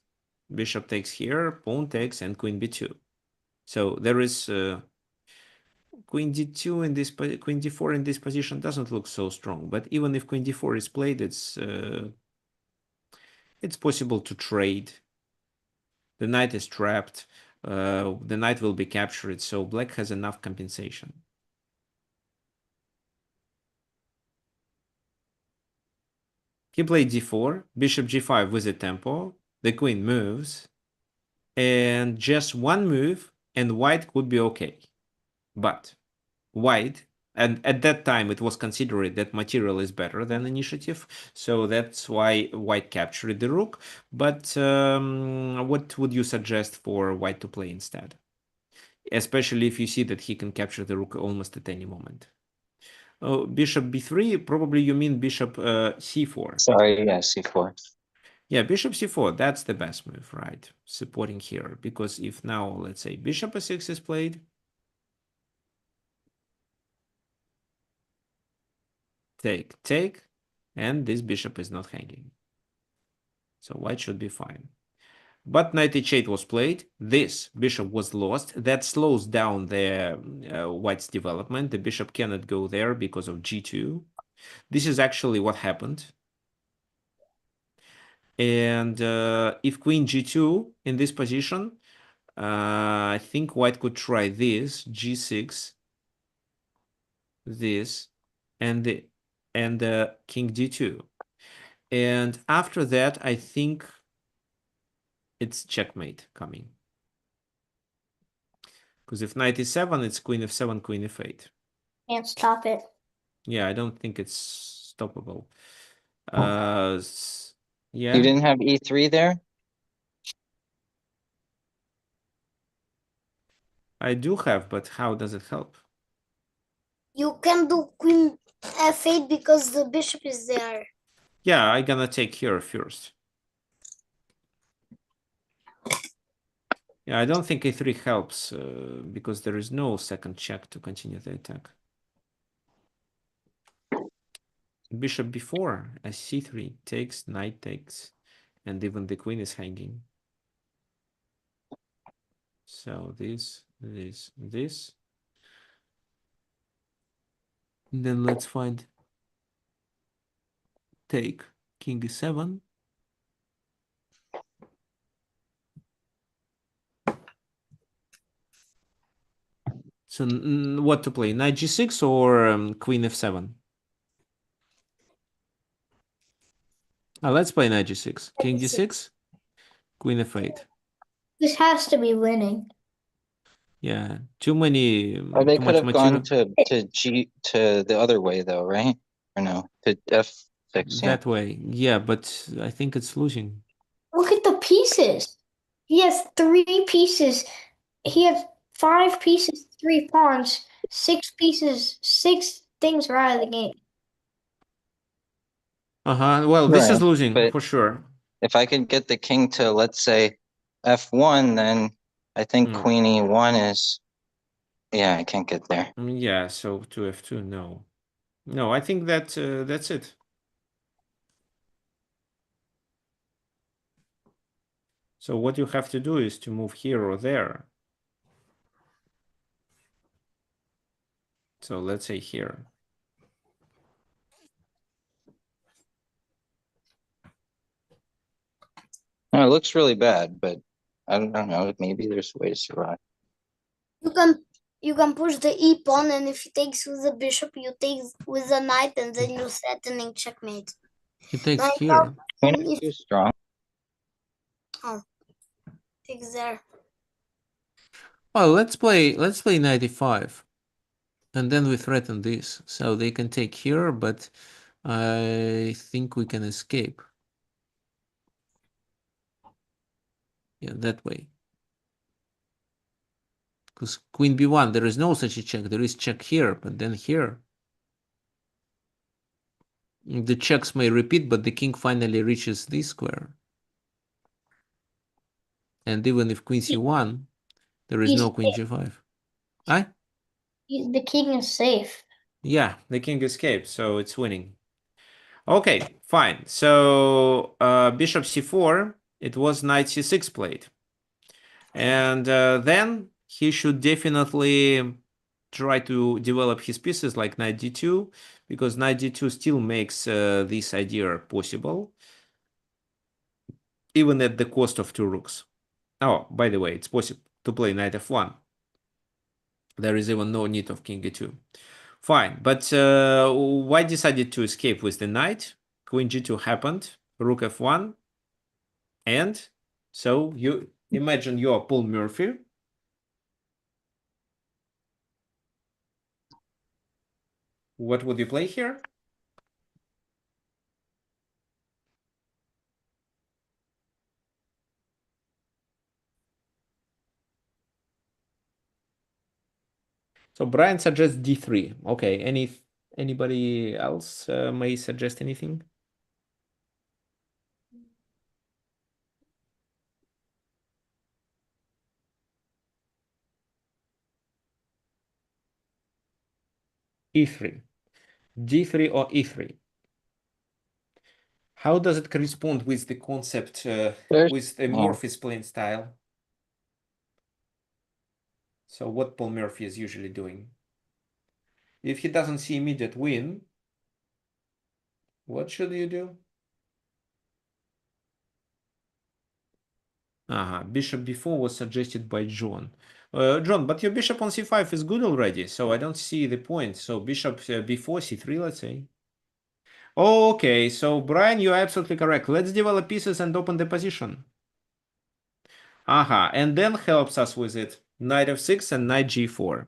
bishop takes here, pawn takes, and queen b2. So there is queen d2 in this, queen d4 in this position doesn't look so strong. But even if queen d4 is played, it's possible to trade. The knight is trapped. The knight will be captured, so black has enough compensation. He played d4, bishop g5 with a tempo. The queen moves, and just one move, and white could be okay. But white, and at that time it was considered that material is better than initiative, so that's why white captured the rook. But what would you suggest for white to play instead? Especially if you see that he can capture the rook almost at any moment. Oh, bishop b3, probably you mean bishop c4. Sorry, yeah, c4. Yeah, bishop c4, that's the best move, right? Supporting here, because if now, let's say, bishop e6 is played, take, and this bishop is not hanging. So white should be fine. But knight h8 was played, this bishop was lost. That slows down the white's development. The bishop cannot go there because of g2. This is actually what happened. And if queen g2 in this position, I think white could try this, g6, this, and king d2. And after that, I think it's checkmate coming. Because if knight e7, it's queen f7, queen f8. Can't stop it. Yeah, I don't think it's stoppable. Yeah. You didn't have e3 there? I do have, but how does it help? You can do queen f8 because the bishop is there. Yeah, I'm gonna take here first. Yeah, I don't think a3 helps because there is no second check to continue the attack. Bishop b4, as c3 takes, knight takes, and even the queen is hanging. So this. Then let's find take. King e7. So what to play? Knight g6 or queen f7? Let's play knight g6. King d6, queen f8. This has to be winning. Yeah, too many, Or they too could much have gone material to the other way though, right? Or no? To f6, yeah. that way. Yeah, but I think it's losing. Look at the pieces. He has 3 pieces. He has 5 pieces, 3 pawns, 6 pieces, 6 things are out of the game. Well, this is Right, losing but for sure. if I could get the king to, let's say, f1, then I think No. queen e1 is, yeah, I can't get there. Yeah, so to f2, no. No, I think that that's it. So what you have to do is to move here or there. So let's say here. No, it looks really bad, but I don't know. Maybe there's a way to survive. You can push the e pawn, and if he takes with the bishop, you take with the knight, and then you're threatening checkmate. He takes Now, here. Queen and if f2 is strong. takes there, Well, let's play knight e5. And then we threaten this. So they can take here, but I think we can escape. Yeah, that way. Because queen b1, there is no such a check. There is check here, but then here. The checks may repeat, but the king finally reaches this square. And even if queen c1, there is He's no queen g5. Right? the king is safe. Yeah, the king escaped, so it's winning. Okay, fine. So bishop c4, it was knight c6 played. And then he should definitely try to develop his pieces like knight d2, because knight d2 still makes this idea possible, even at the cost of 2 rooks. Oh, by the way, it's possible to play knight f1. There is even no need of king e2. Fine, but why decided to escape with the knight? Queen g2 happened, rook f1, and so you imagine you're Paul Morphy. What would you play here? So Brian suggests d3. Okay, anybody else may suggest anything? e3, d3 or e3. How does it correspond with the concept with the Morphy's playing style? So what Paul Morphy is usually doing? If he doesn't see immediate win, what should you do? Bishop b4 was suggested by John. John, but your bishop on c5 is good already, so I don't see the point. So bishop b4, c3, let's say. Okay, so Brian, you're absolutely correct. Let's develop pieces and open the position. And then helps us with it. Knight f6 and knight g4.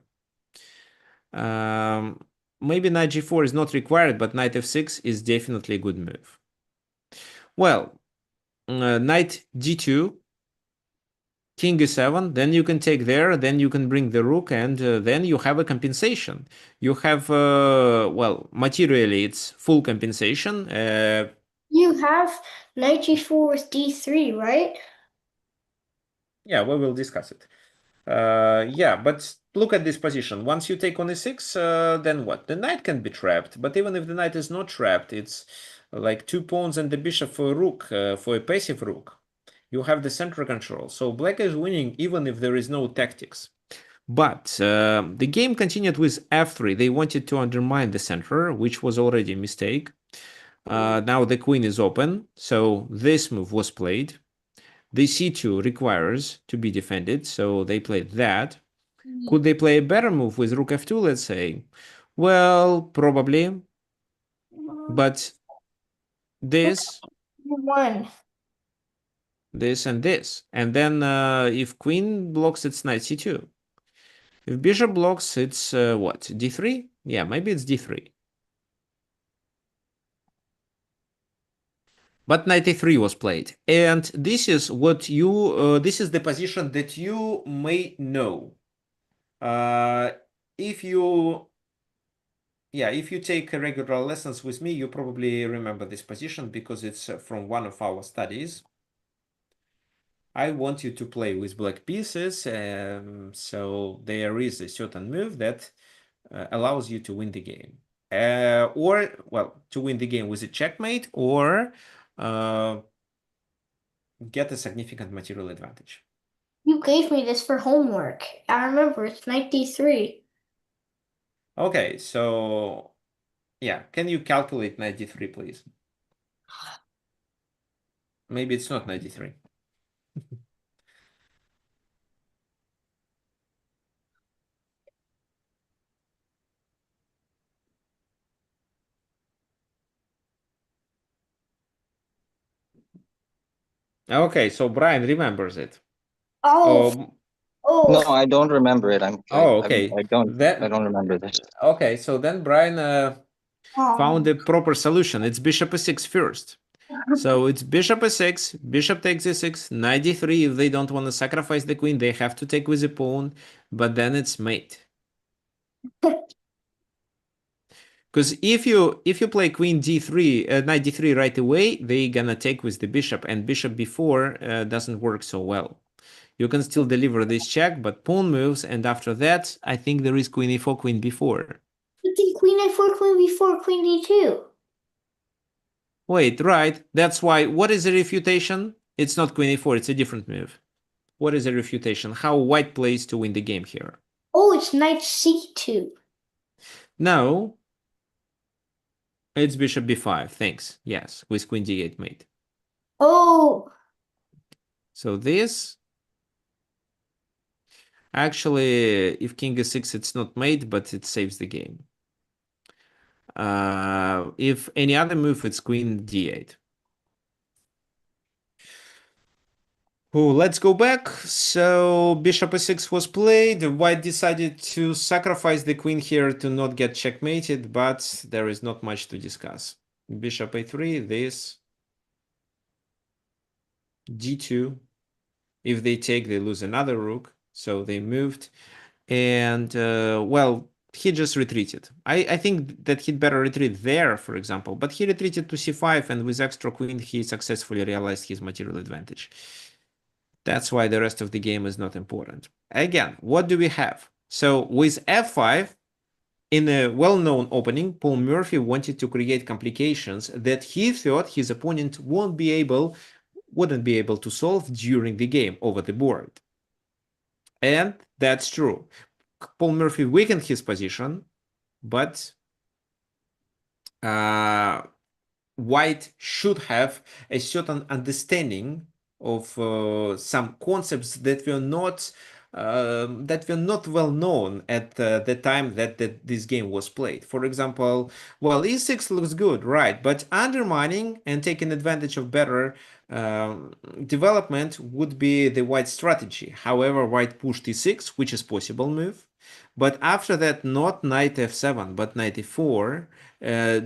Maybe knight g4 is not required, but knight f6 is definitely a good move. Well, knight d2, king e7, then you can take there, then you can bring the rook, and then you have a compensation. You have, well, materially, it's full compensation. You have knight g4 with d3, right? Yeah, we will discuss it. Yeah, but look at this position. Once you take on e6, then what? The knight can be trapped, but even if the knight is not trapped, it's like 2 pawns and the bishop for a rook, for a passive rook. You have the center control. So black is winning even if there is no tactics. But the game continued with f3. They wanted to undermine the center, which was already a mistake. Now the queen is open, so this move was played. The c2 requires to be defended, so they played that. Could they play a better move with rook f2, let's say? Well, probably. But this, One. this, and this. And then if queen blocks, it's knight c2. If bishop blocks, it's what? d3? Yeah, maybe it's d3. But knight a3 was played. And this is what you, this is the position that you may know. If you, yeah, if you take regular lessons with me, you probably remember this position because it's from one of our studies. I want you to play with black pieces, so there is a certain move that allows you to win the game. Or, well, to win the game with a checkmate or get a significant material advantage. You gave me this for homework. I remember it's knight d3. Okay, so yeah, can you calculate knight d3, please? Maybe it's not knight d3. Okay, so Brian remembers it. Oh, No, oh, I don't remember it. Okay. I don't remember this. Okay, so then Brian found oh. a proper solution. It's bishop e6 first. So it's bishop e6, bishop takes e6, knight d3. If they don't want to sacrifice the queen, they have to take with the pawn, but then it's mate. Because if you play queen d3, knight d3 right away, they gonna take with the bishop, and bishop b4 doesn't work so well. You can still deliver this check, but pawn moves, and after that, I think there is queen e4, queen b4. But then queen a4, queen b4, queen d2. Wait, right. That's why. What is a refutation? It's not queen e4. It's a different move. What is a refutation? How white plays to win the game here? Oh, it's knight c2. No, it's bishop b5. Thanks. Yes, with queen d8 mate. Oh, So this, actually, if king e6, it's not mate, but it saves the game. If any other move, it's queen d8. Oh, let's go back. So bishop e6 was played. White decided to sacrifice the queen here to not get checkmated, but there is not much to discuss. Bishop a3, this, d2. If they take, they lose another rook. So they moved. And, well, he just retreated. I think that he'd better retreat there, for example. But he retreated to c5, and with extra queen, he successfully realized his material advantage. That's why the rest of the game is not important. Again, what do we have? So with f5, in a well-known opening, Paul Morphy wanted to create complications that he thought his opponent wouldn't be able to solve during the game over the board. And that's true. Paul Morphy weakened his position, but White should have a certain understanding of some concepts that were not well known at the time that this game was played. For example, well, e6 looks good, right? But undermining and taking advantage of better development would be the white strategy. However, white pushed e6, which is possible move. But after that, not knight f7, but knight e4,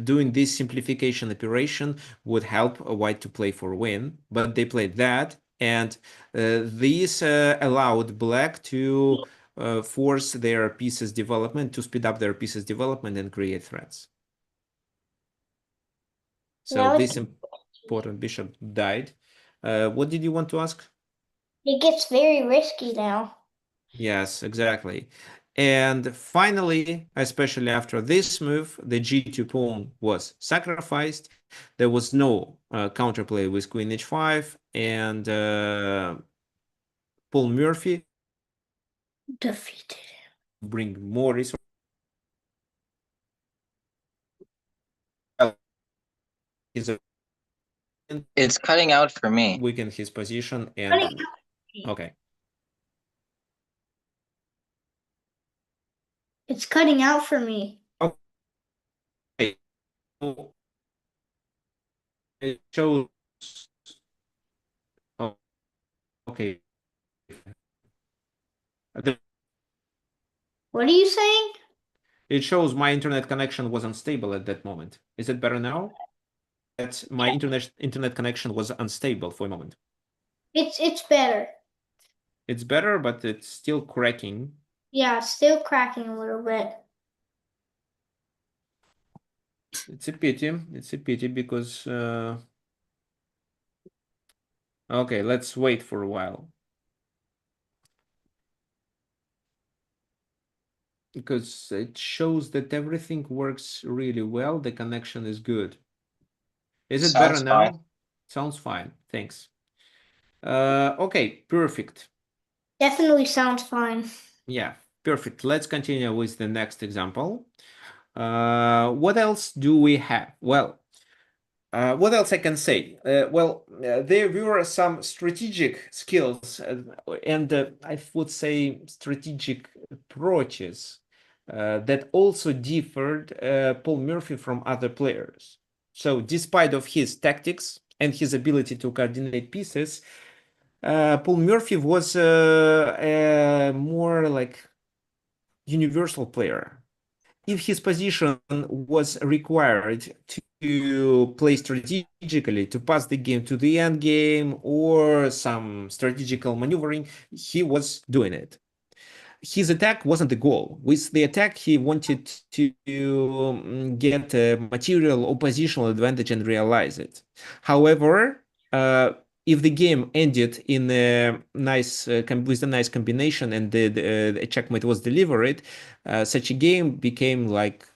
doing this simplification operation would help white to play for win. But they played that, and this allowed black to force their pieces development, to speed up their pieces development and create threats. So now this important bishop died. What did you want to ask? it gets very risky now. Yes, exactly. And finally, especially after this move, the g2 pawn was sacrificed. There was no counterplay with queen h5, and Paul Morphy Defeated. Bring more resources. It's cutting out for me. Weaken his position Cutting and okay. It's cutting out for me. Okay. So it shows. Oh, okay. What are you saying? It shows my internet connection was unstable at that moment. Is it better now? That my internet connection was unstable for a moment. It's better. It's better, but it's still cracking. Yeah, it's still cracking a little bit. It's a pity. It's a pity because okay, let's wait for a while. Because it shows that everything works really well. The connection is good. Is it better Sounds now? fine. Sounds fine. Thanks. Okay, perfect. Definitely sounds fine. Yeah, perfect. Let's continue with the next example. What else do we have? Well, what else I can say? There were some strategic skills and I would say strategic approaches that also differed Paul Morphy from other players. So despite of his tactics and his ability to coordinate pieces, Paul Morphy was a more like universal player. If his position was required to play strategically, to pass the game to the end game or some strategical maneuvering, he was doing it. His attack wasn't the goal. With the attack, he wanted to get a material or positional advantage and realize it. However, if the game ended in a nice with a nice combination and the checkmate was delivered, such a game became like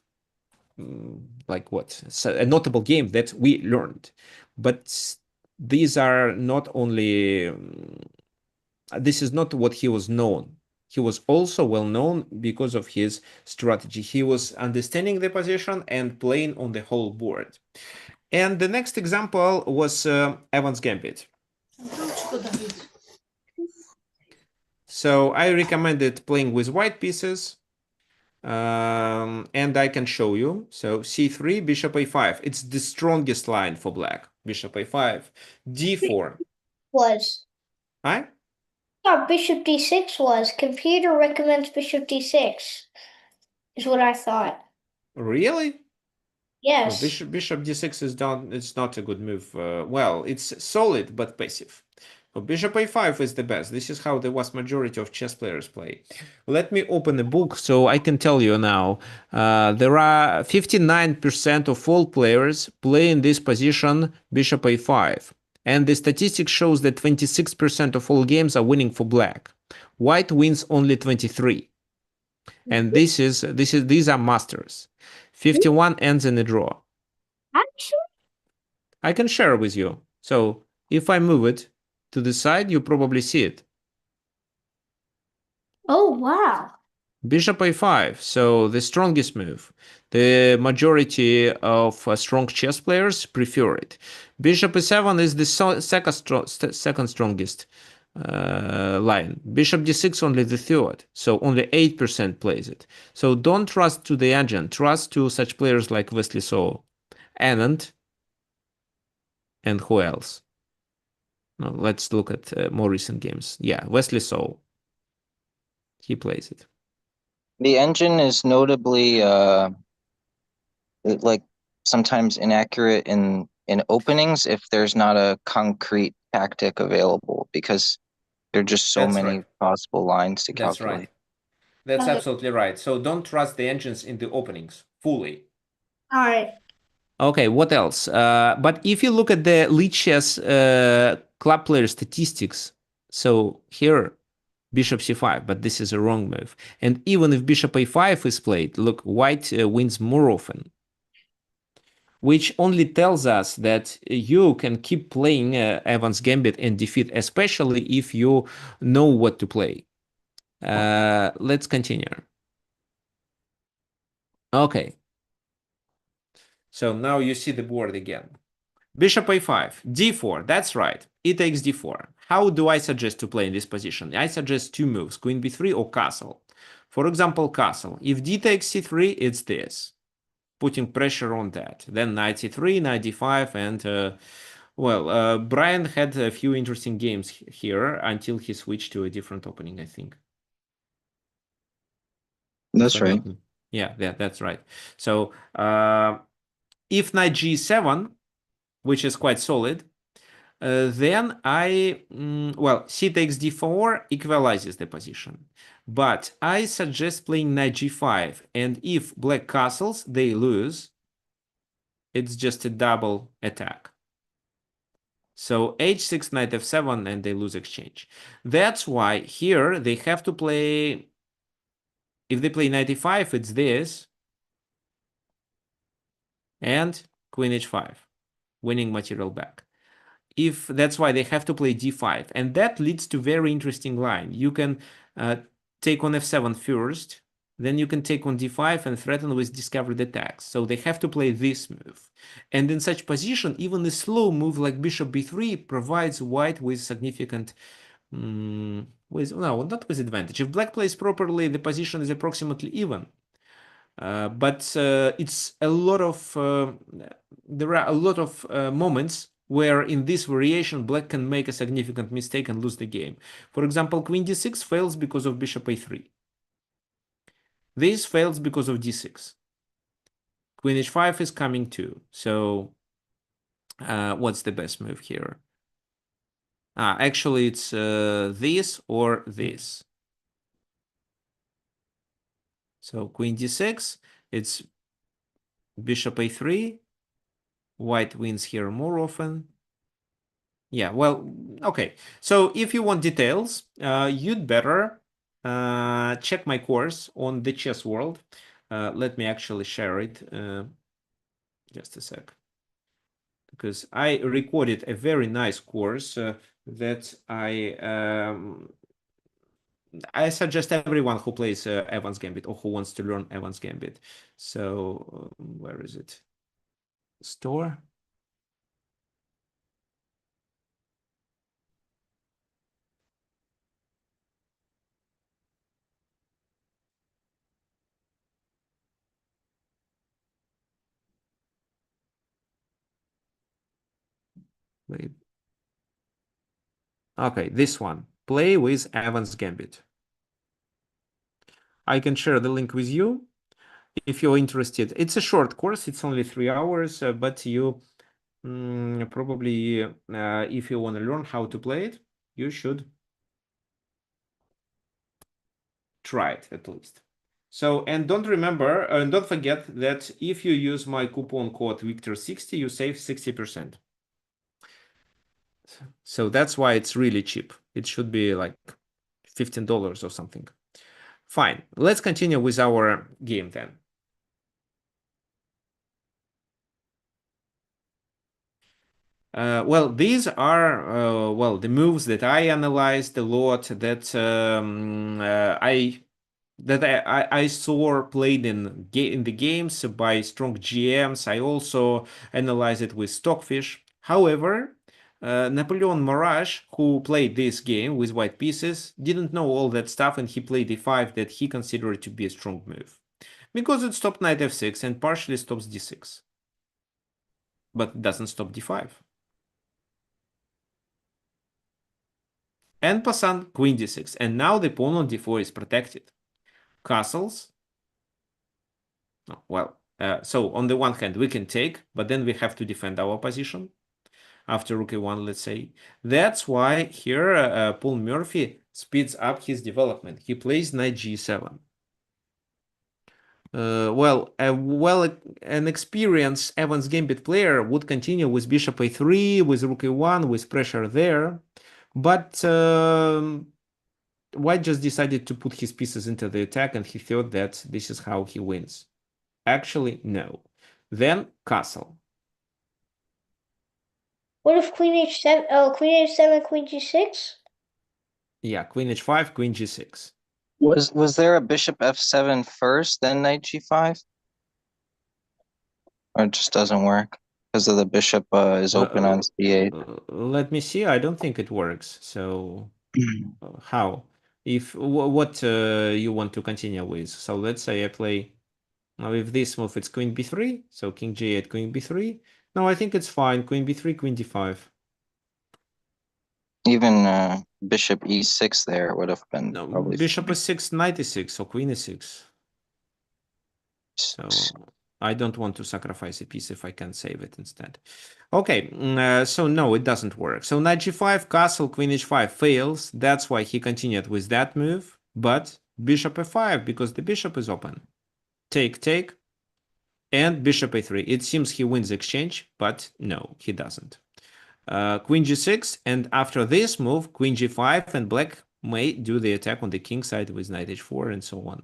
what? So a notable game that we learned. But these are not only this is not what he was known. He was also well known because of his strategy. He was understanding the position and playing on the whole board. And the next example was Evans Gambit. So I recommended playing with white pieces. And I can show you. So c3, bishop a5. It's the strongest line for black. Bishop a5, d4. Was. Right? Thought bishop d6 was. Computer recommends bishop d6, is what I thought. Really? Yes. No, bishop d6 is done. It's not a good move. Well, it's solid but passive. So bishop a5 is the best. This is how the vast majority of chess players play. Let me open a book so I can tell you now. There are 59% of all players play in this position bishop a5. And the statistics shows that 26% of all games are winning for black. White wins only 23. And these are masters. 51 ends in a draw. Actually, I can share with you. So if I move it to the side, you probably see it. oh wow. Bishop a5, so the strongest move. The majority of strong chess players prefer it. Bishop e7 is the second strongest line. Bishop d6 only the third, so only 8% plays it. So don't trust to the engine, trust to such players like Wesley So, Anand, and who else? No, let's look at more recent games. Yeah, Wesley So, he plays it. The engine is notably like sometimes inaccurate in openings if there's not a concrete tactic available because there are just so That's many right. possible lines to That's calculate. right. That's Okay. absolutely right. So don't trust the engines in the openings fully. All right. Okay, what else? But if you look at the lead chess club player statistics, so here bishop c5, but this is a wrong move. And even if bishop a5 is played, look, white wins more often, which only tells us that you can keep playing Evans Gambit and defeat, especially if you know what to play. Let's continue. Okay. So now you see the board again. Bishop a5, d4, that's right. E takes d4. How do I suggest to play in this position? I suggest two moves, queen b3 or castle. For example, castle. If d takes c3, it's this. Putting pressure on that. Then knight c3, knight d5, and Brian had a few interesting games here until he switched to a different opening, I think. That's right. Yeah, that's right. So if knight g7, which is quite solid, then c takes d4 equalizes the position. But I suggest playing knight g5, and if black castles, they lose. It's just a double attack. So h6, knight f7, and they lose exchange. That's why here they have to play, if they play knight e5, it's this, and queen h5, winning material back. If that's why they have to play d5, and that leads to very interesting line. You can take on f7 first, then you can take on d5 and threaten with discovered attacks. So they have to play this move. And in such position, even a slow move like bishop b3 provides white with significant not with advantage. If black plays properly, the position is approximately even. But it's a lot of there are a lot of moments where in this variation black can make a significant mistake and lose the game. For example, queen d6 fails because of bishop a3. This fails because of d6. Queen h5 is coming too. So what's the best move here? Actually, it's this or this. So queen d6, it's bishop a3. White wins here more often. Yeah, well, okay. So if you want details, you'd better check my course on the Chess World. Let me actually share it. Just a sec. Because I recorded a very nice course that I suggest everyone who plays Evans Gambit or who wants to learn Evans Gambit. So where is it? Store. Wait. Okay, this one. Play with Evans Gambit. I can share the link with you if you're interested. It's a short course. It's only 3 hours, but you probably, if you want to learn how to play it, you should try it at least. So, and don't forget that if you use my coupon code Victor60, you save 60%. So that's why it's really cheap. It should be like $15 or something. Fine. Let's continue with our game then. These are the moves that I analyzed a lot, that I saw played in the games by strong GMs. I also analyzed it with Stockfish. However, Napoleon Morash, who played this game with white pieces, didn't know all that stuff, and he played e5 that he considered to be a strong move because it stopped knight f6 and partially stops d6, but it doesn't stop d5. And passant queen d6, and now the pawn on d4 is protected. Castles. So on the one hand we can take, but then we have to defend our position after rook a1, let's say. That's why here Paul Morphy speeds up his development. He plays knight g7. An experienced Evans Gambit player would continue with bishop a3, with rook a1, with pressure there, but White just decided to put his pieces into the attack, and he thought that this is how he wins. Actually, no. Then castle. What if queen h7? Oh, queen h7, queen g6? Yeah, queen h5, queen g6. Was there a bishop f7 first, then knight g5? Or it just doesn't work because of the bishop is open on c8. Let me see. I don't think it works. So how? If what you want to continue with? So let's say I play now with this move. It's queen b3. So king g8, queen b3. No, I think it's fine. Queen b3, queen d5. Even bishop e6 there would have been No, probably bishop fine. e6, knight e6, or queen e6. So I don't want to sacrifice a piece if I can save it instead. Okay, so no, it doesn't work. So knight g5, castle, queen h5 fails. That's why he continued with that move. But bishop f5, because the bishop is open. Take, take, and bishop a3. It seems he wins exchange, but no, he doesn't. Queen g6, and after this move, queen g5, and black may do the attack on the king side with knight h4 and so on.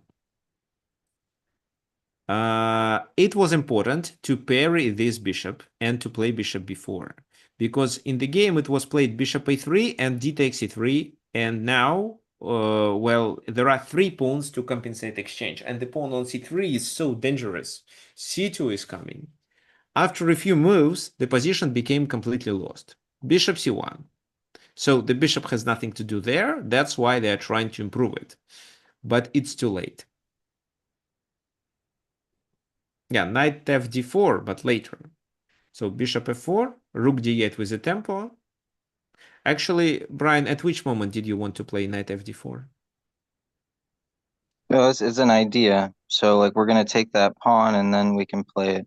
It was important to parry this bishop and to play bishop b4, because in the game it was played bishop a3 and d takes e3, and now, well, there are 3 pawns to compensate exchange, and the pawn on c3 is so dangerous. c2 is coming. After a few moves, the position became completely lost. Bishop c1. So the bishop has nothing to do there. That's why they are trying to improve it. But it's too late. Yeah, knight fd4, but later. So bishop f4, rook d8 with a tempo. Actually, Brian, at which moment did you want to play knight fd4? No, it's an idea. So like we're gonna take that pawn and then we can play it.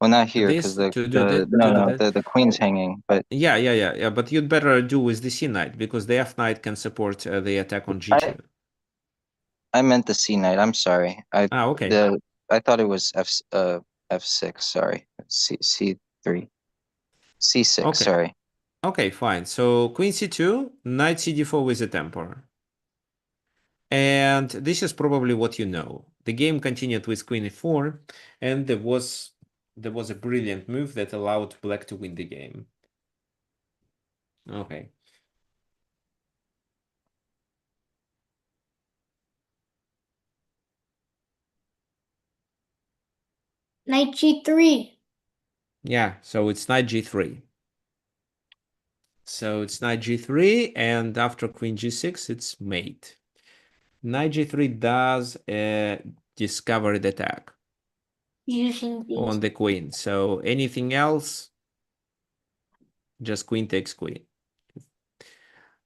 Well, not here because To do that, the queen's hanging. But yeah. But you'd better do with the c knight, because the f knight can support the attack on g2. I meant the c knight. I'm sorry. Okay. I thought it was f6. Sorry, c3, c6. Okay. Sorry. Okay, fine. So queen c2, knight cd4 with a tempo. And this is probably what you know. The game continued with queen e4, and there was a brilliant move that allowed black to win the game. Okay. Knight g3. Yeah, so it's knight g3. So it's knight g3, and after queen g6, it's mate. Knight g3 does a discovered attack Using these. on the queen. So anything else, just queen takes queen.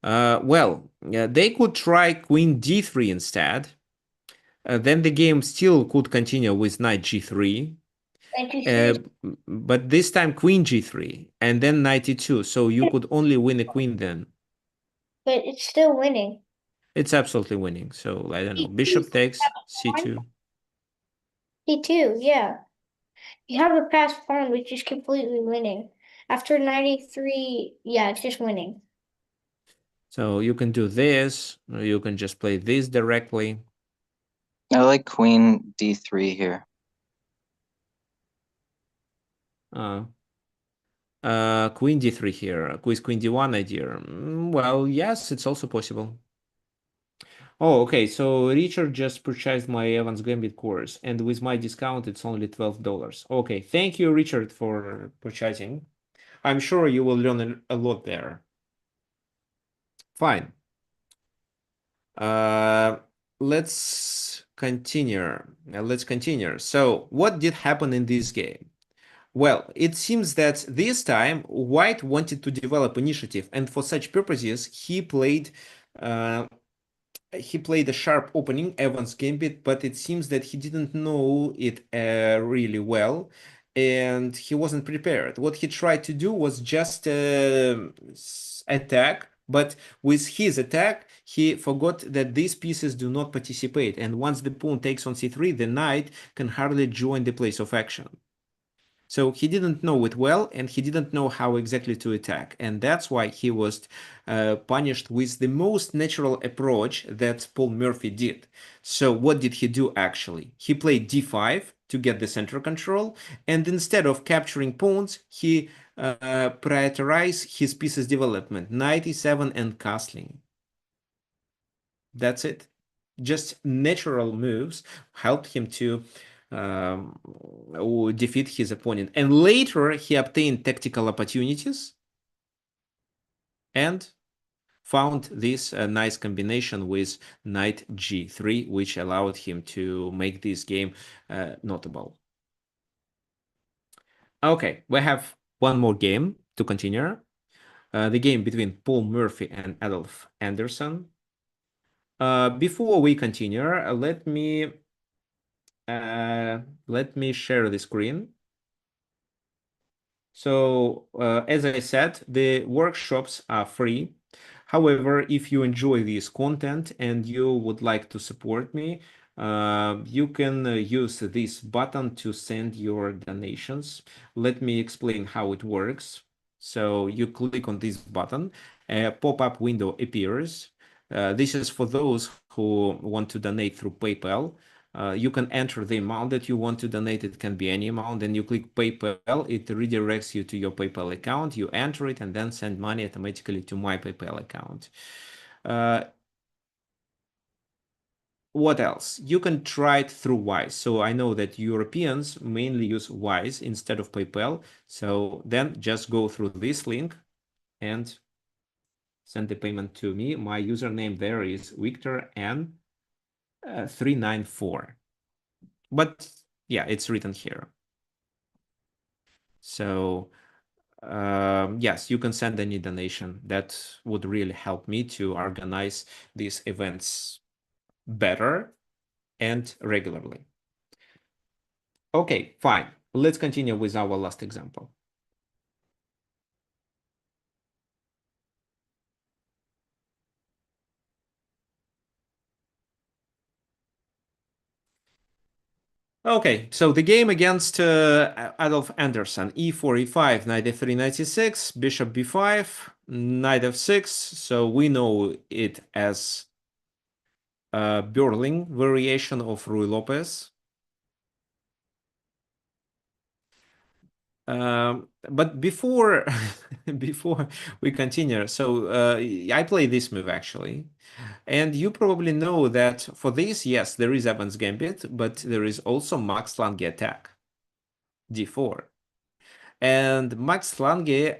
Well, they could try queen d3 instead. Then the game still could continue with knight g3. But this time queen g3 and then knight e2. So you could only win a queen then. But it's still winning. It's absolutely winning. So I don't know. Bishop takes c2. c2, yeah. You have a passed pawn, which is completely winning. After 93, yeah, it's just winning. So you can do this, or you can just play this directly. I like queen d3 here. Queen d3 here. With queen d1 idea. Well, yes, it's also possible. Oh, okay. So Richard just purchased my Evans Gambit course, and with my discount, it's only $12. Okay, thank you, Richard, for purchasing. I'm sure you will learn a lot there. Fine. Let's continue. Let's continue. So, what did happen in this game? Well, it seems that this time White wanted to develop initiative, and for such purposes, he played a sharp opening, Evans Gambit, but it seems that he didn't know it really well, and he wasn't prepared. What he tried to do was just attack, but with his attack, he forgot that these pieces do not participate, and once the pawn takes on c3, the knight can hardly join the place of action. So he didn't know it well, and he didn't know how exactly to attack. And that's why he was punished with the most natural approach that Paul Morphy did. So what did he do actually? He played d5 to get the center control, and instead of capturing pawns, he prioritized his pieces development, knight e7 and castling. That's it. just natural moves helped him to defeat his opponent. And later he obtained tactical opportunities and found this nice combination with knight g3, which allowed him to make this game notable. Okay, we have one more game to continue. The game between Paul Morphy and Adolf Anderson. Before we continue, let me share the screen. So, as I said, the workshops are free. However, if you enjoy this content and you would like to support me, you can use this button to send your donations. Let me explain how it works. So you click on this button, a pop-up window appears. This is for those who want to donate through PayPal. You can enter the amount that you want to donate. It can be any amount. Then you click PayPal. It redirects you to your PayPal account. You enter it and then send money automatically to my PayPal account. What else? You can try it through Wise. So I know that Europeans mainly use Wise instead of PayPal. So then just go through this link and send the payment to me. My username there is Victor N 394. But yeah, it's written here. So yes, you can send any donation. That would really help me to organize these events better and regularly. Okay, fine. Let's continue with our last example. Okay, so the game against Adolf Anderson, e4, e5, knight f3, knight c6, bishop b5, knight f6. So we know it as a Berling variation of Ruy Lopez. But before before we continue, so I play this move actually. And you probably know that for this, yes, there is Evans Gambit, but there is also Max Lange attack, d4. And Max Lange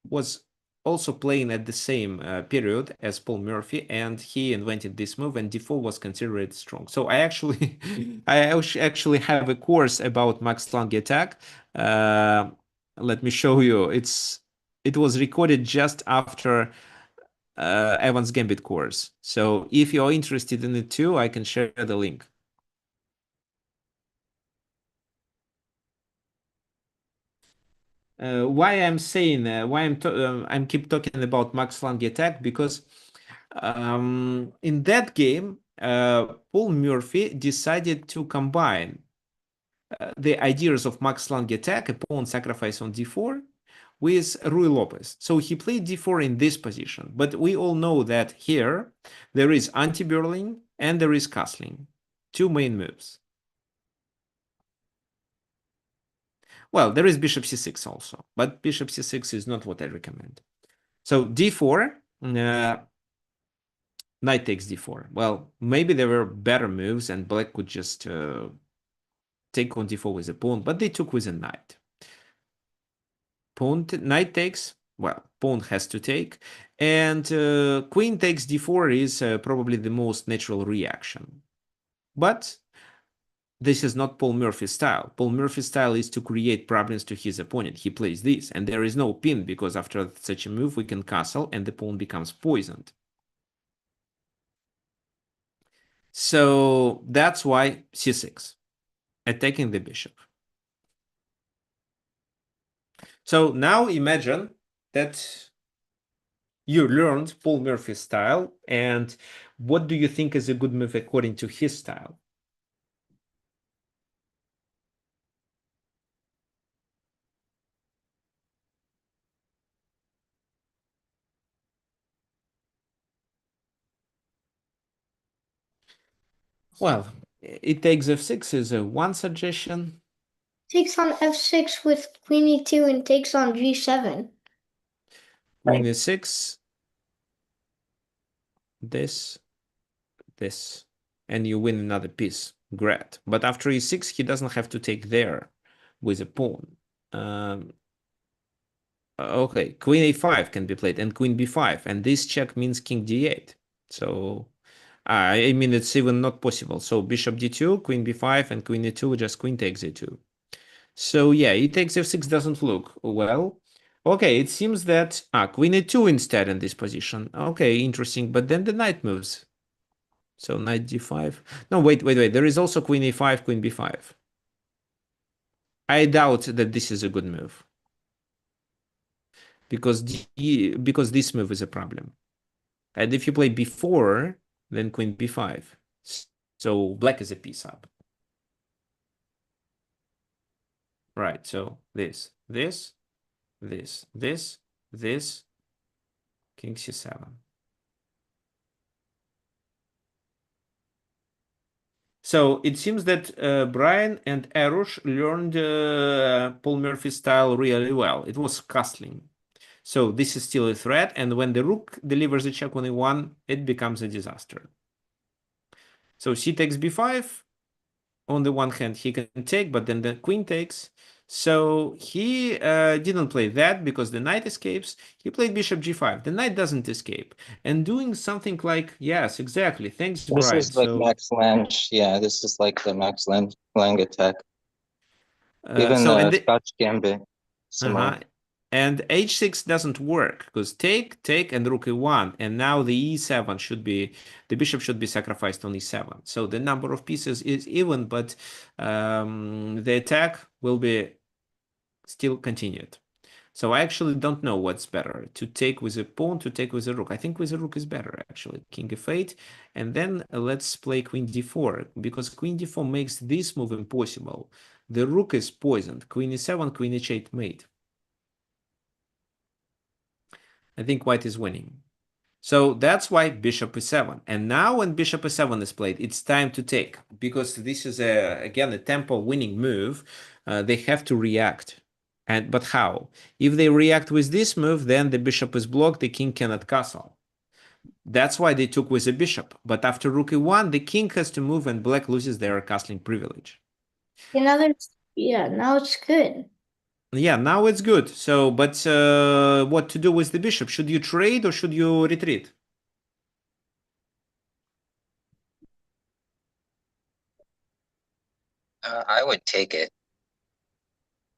was also playing at the same period as Paul Morphy, and he invented this move, and d4 was considered strong. So I actually, I actually have a course about Max Lange attack. Let me show you. It was recorded just after Evans Gambit course. So if you're interested in it too, I can share the link. Why I'm saying why I'm keep talking about Max Lange attack, because in that game Paul Morphy decided to combine the ideas of Max Lange attack, a pawn sacrifice on d4, with Ruy Lopez. So he played d4 in this position, but we all know that here there is anti-Berling and there is castling, two main moves. Well, there is bishop c6 also, but bishop c6 is not what I recommend. So d4, knight takes d4. Well, maybe there were better moves and black could just take on d4 with a pawn, but they took with a knight. Knight takes, well, pawn has to take, and queen takes d4 is probably the most natural reaction. But this is not Paul Morphy's style. Paul Morphy's style is to create problems to his opponent. He plays this, and there is no pin, because after such a move, we can castle, and the pawn becomes poisoned. So that's why c6, attacking the bishop. So now imagine that you learned Paul Morphy's style, and what do you think is a good move according to his style? Well, it takes f6 is one suggestion. Takes on f6 with queen e2 and takes on g7. Queen e6. This. this, and you win another piece. Great. But after e6, he doesn't have to take there with a pawn. Okay, queen a5 can be played, and queen b5, and this check means king d8. So, I mean, it's even not possible. So bishop d2, queen b5, and queen e2, just queen takes e2. So yeah, e takes f6 doesn't look well. Okay, it seems that queen e2 instead in this position. Okay, interesting. But then the knight moves. So knight d5. No, wait. There is also queen a5, queen b5. I doubt that this is a good move because this move is a problem. And if you play b4, then queen b5. So black is a piece up. Right. So this, king c7. So it seems that Brian and Arush learned Paul Morphy's style really well. It was castling. So this is still a threat, and when the rook delivers a check on e1, it becomes a disaster. So c takes b5. On the one hand, he can take, but then the queen takes. So he didn't play that because the knight escapes. He played bishop g5. The knight doesn't escape. And doing something like, yes, exactly. Thanks, This Brian. is like So, Max Lang. Yeah, this is like the Max Lang attack. Even so the and the, Scotch Gambit, similar. And h6 doesn't work because take, and rook e1. And now the e7 should be, the bishop should be sacrificed on e7. So the number of pieces is even, but the attack will be still continued. So I actually don't know what's better, to take with a pawn, to take with a rook. I think with a rook is better, actually. King f8, and then let's play queen d4, because queen d4 makes this move impossible. The rook is poisoned. Queen e7, queen h8 mate. I think white is winning. So that's why bishop e7. And now when bishop e7 is played, it's time to take, because this is, again, a tempo winning move. They have to react. But how? If they react with this move, then the bishop is blocked, the king cannot castle. That's why they took with a bishop. But after rook e1, the king has to move and black loses their castling privilege. Now it's good. Yeah, now it's good. So, but what to do with the bishop? Should you trade or should you retreat? I would take it.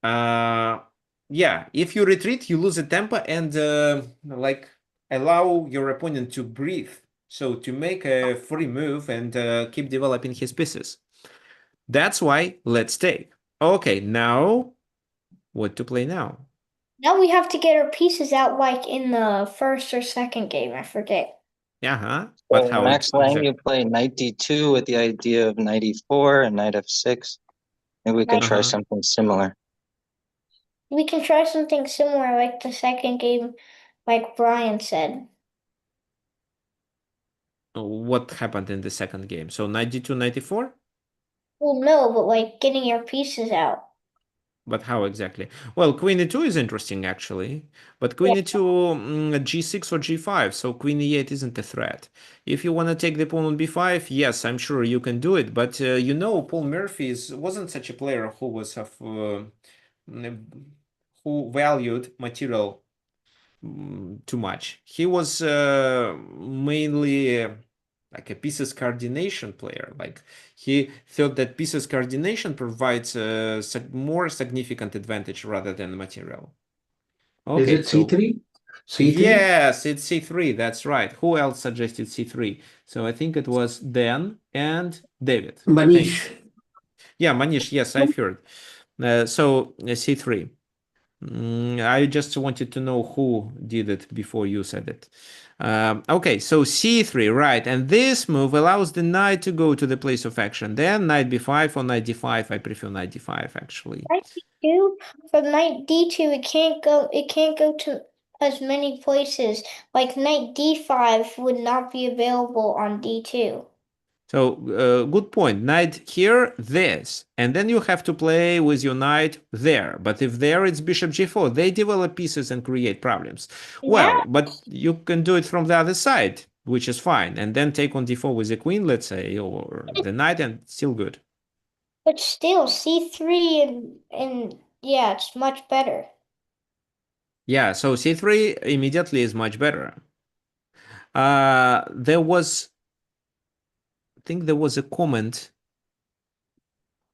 Yeah, if you retreat, you lose a tempo and like allow your opponent to breathe. So to make a free move and keep developing his pieces. That's why let's take. Okay, now what to play now? Now we have to get our pieces out like in the first or second game, I forget. Uh-huh. So But how Max Lang, exactly? you play knight d2 with the idea of knight e4 and knight f6. Maybe we can try something similar. We can try something similar like the second game, like Brian said. What happened in the second game? So knight d2, knight e4? Well, no, but like getting your pieces out. But how exactly? Well, queen e2 is interesting, actually. But queen e2, g6 or g5, so queen e8 isn't a threat. If you want to take the pawn on b5, yes, I'm sure you can do it. But you know, Paul Morphy wasn't such a player who was who valued material too much. He was mainly like a pieces coordination player. Like he thought that pieces coordination provides a more significant advantage rather than material. Is Okay, it so C3? C3? yes, it's c3. That's right. Who else suggested c3? So I think it was Dan and David. Manish. Thanks. Yeah, Manish. Yes, I've heard. So c3. I just wanted to know who did it before you said it. Okay, so c3, right, and this move allows the knight to go to the place of action. Then knight b5 or knight d5. I prefer knight d5 actually. Knight d2 for knight d2, it can't go. It can't go to as many places. Like knight d5 would not be available on d2. So good point. Knight here, this, and then you have to play with your knight there. But if there it's bishop g4, they develop pieces and create problems. Yeah. Well, but you can do it from the other side. which is fine. And then take on d4 with the queen, let's say, or the knight, and still good. But still, c3 and yeah, it's much better. Yeah, so c3 immediately is much better. There was, I think there was a comment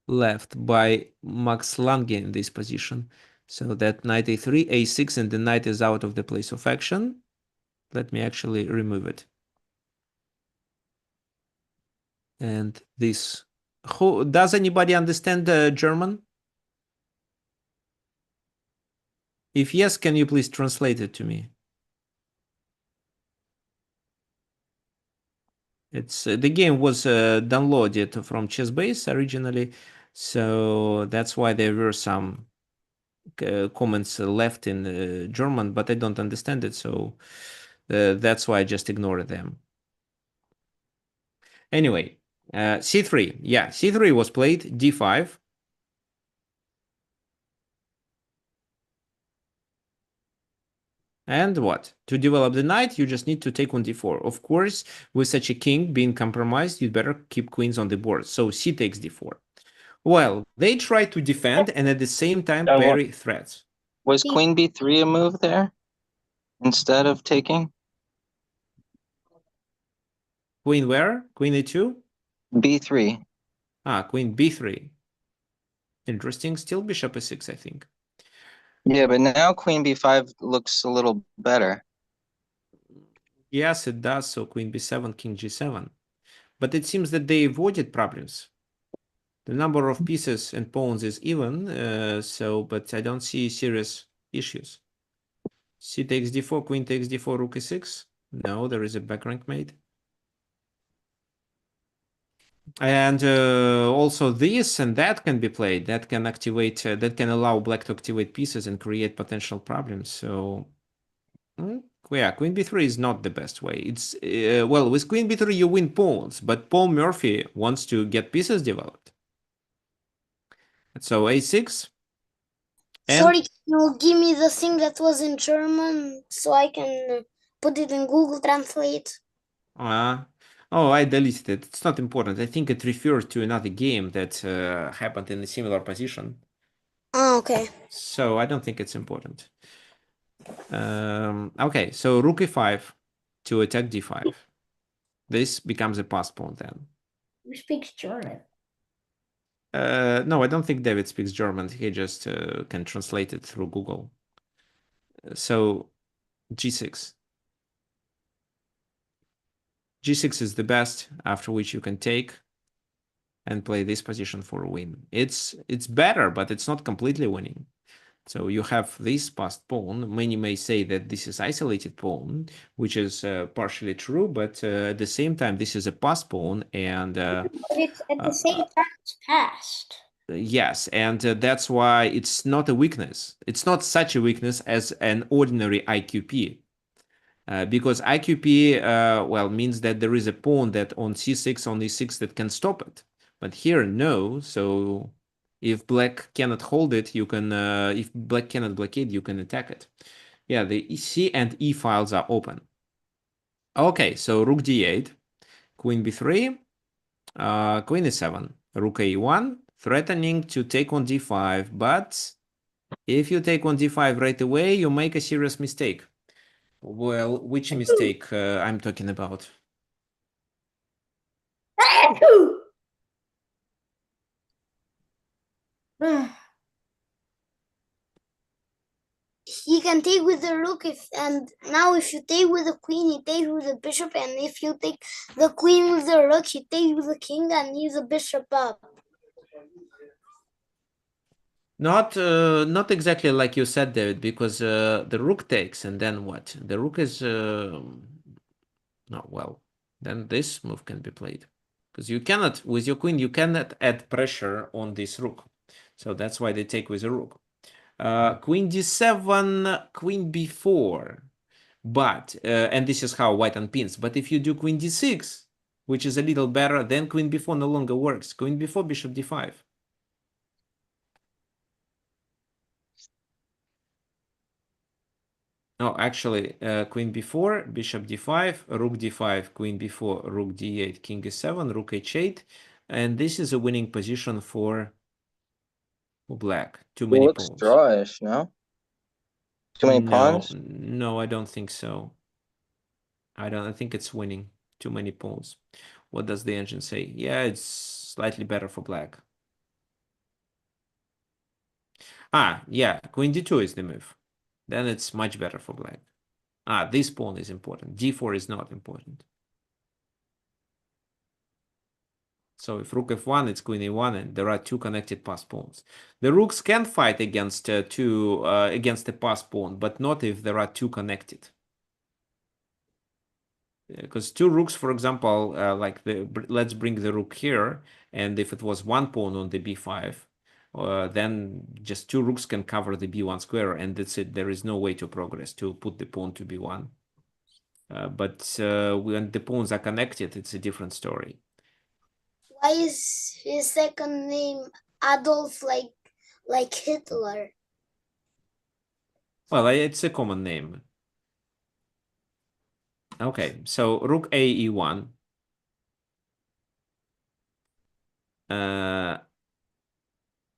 left by Max Lange in this position. So that knight a3, a6, and the knight is out of the place of action. Let me actually remove it. And this, who does anybody understand German? If yes, can you please translate it to me? It's the game was downloaded from ChessBase originally, so that's why there were some comments left in German, but I don't understand it, so that's why I just ignored them. Anyway, c3, yeah, c3 was played, d5. And what? To develop the knight, you just need to take on d4. Of course, with such a king being compromised, you'd better keep queens on the board. So c takes d4. Well, they try to defend and at the same time parry threats. Was queen b3 a move there instead of taking? Queen where? Queen a2? b3. Ah, queen b3. Interesting. Still bishop a6, I think. Yeah, but now queen b5 looks a little better. Yes, it does. So queen b7, king g7. But it seems that they avoided problems. The number of pieces and pawns is even, but I don't see serious issues. C takes d4, queen takes d4, rook e6. No, there is a back rank mate. And also this and that can be played. That can activate, that can allow black to activate pieces and create potential problems. So, yeah, queen b3 is not the best way. It's, well, with queen b3 you win pawns, but Paul Murphy wants to get pieces developed. So a6. Sorry, can you give me the thing that was in German so I can put it in Google Translate? Oh, I deleted it. It's not important. I think it refers to another game that happened in a similar position. Oh, okay. So I don't think it's important. Okay, so rook e5 to attack d5. This becomes a pass pawn then. Who speaks German? No, I don't think David speaks German. He just can translate it through Google. So g6. g6 is the best, after which you can take and play this position for a win. It's better, but it's not completely winning. So you have this passed pawn. Many may say that this is isolated pawn, which is partially true, but at the same time, this is a passed pawn, and But it's at the same time it's passed. yes, and that's why it's not a weakness. It's not such a weakness as an ordinary IQP. Because IQP, well, means that there is a pawn that on c6, on e6 that can stop it. But here, no. So if black cannot hold it, you can, if black cannot blockade, you can attack it. Yeah, the C and E files are open. Okay, so rook d8, queen b3, queen e7, rook a1, threatening to take on d5. But if you take on d5 right away, you make a serious mistake. Well, which mistake I'm talking about? He can take with the rook and now if you take with the queen, he takes with the bishop, and if you take the queen with the rook, he takes with the king and he's a bishop up. Not exactly like you said, David, because the rook takes, and then what? The rook is no, well, then this move can be played, because you cannot, with your queen, you cannot add pressure on this rook. So that's why they take with a rook. Queen d7, queen b4. But, and this is how white unpins. But if you do queen d6, which is a little better, then queen b4 no longer works. Queen b4, bishop d5. No, actually, queen b4, bishop d5, rook d5, queen b4, rook d8, king e7, rook h8, and this is a winning position for black. Too It many looks pawns. drawish, no? Too many pawns? No, I don't think so. I think it's winning. Too many pawns. What does the engine say? Yeah, it's slightly better for black. Ah, yeah, queen d2 is the move. Then it's much better for black. Ah, this pawn is important. d4 is not important. So if rook f1, it's queen a1, and there are two connected pass pawns. The rooks can fight against against a pass pawn, but not if there are two connected. Because two rooks, for example, let's bring the rook here, and if it was one pawn on the b5, then just two rooks can cover the b1 square, and that's it. There is no way to progress to put the pawn to b1. But when the pawns are connected, it's a different story. Why is his second name Adolf like Hitler? Well, it's a common name. Okay, so rook a e1.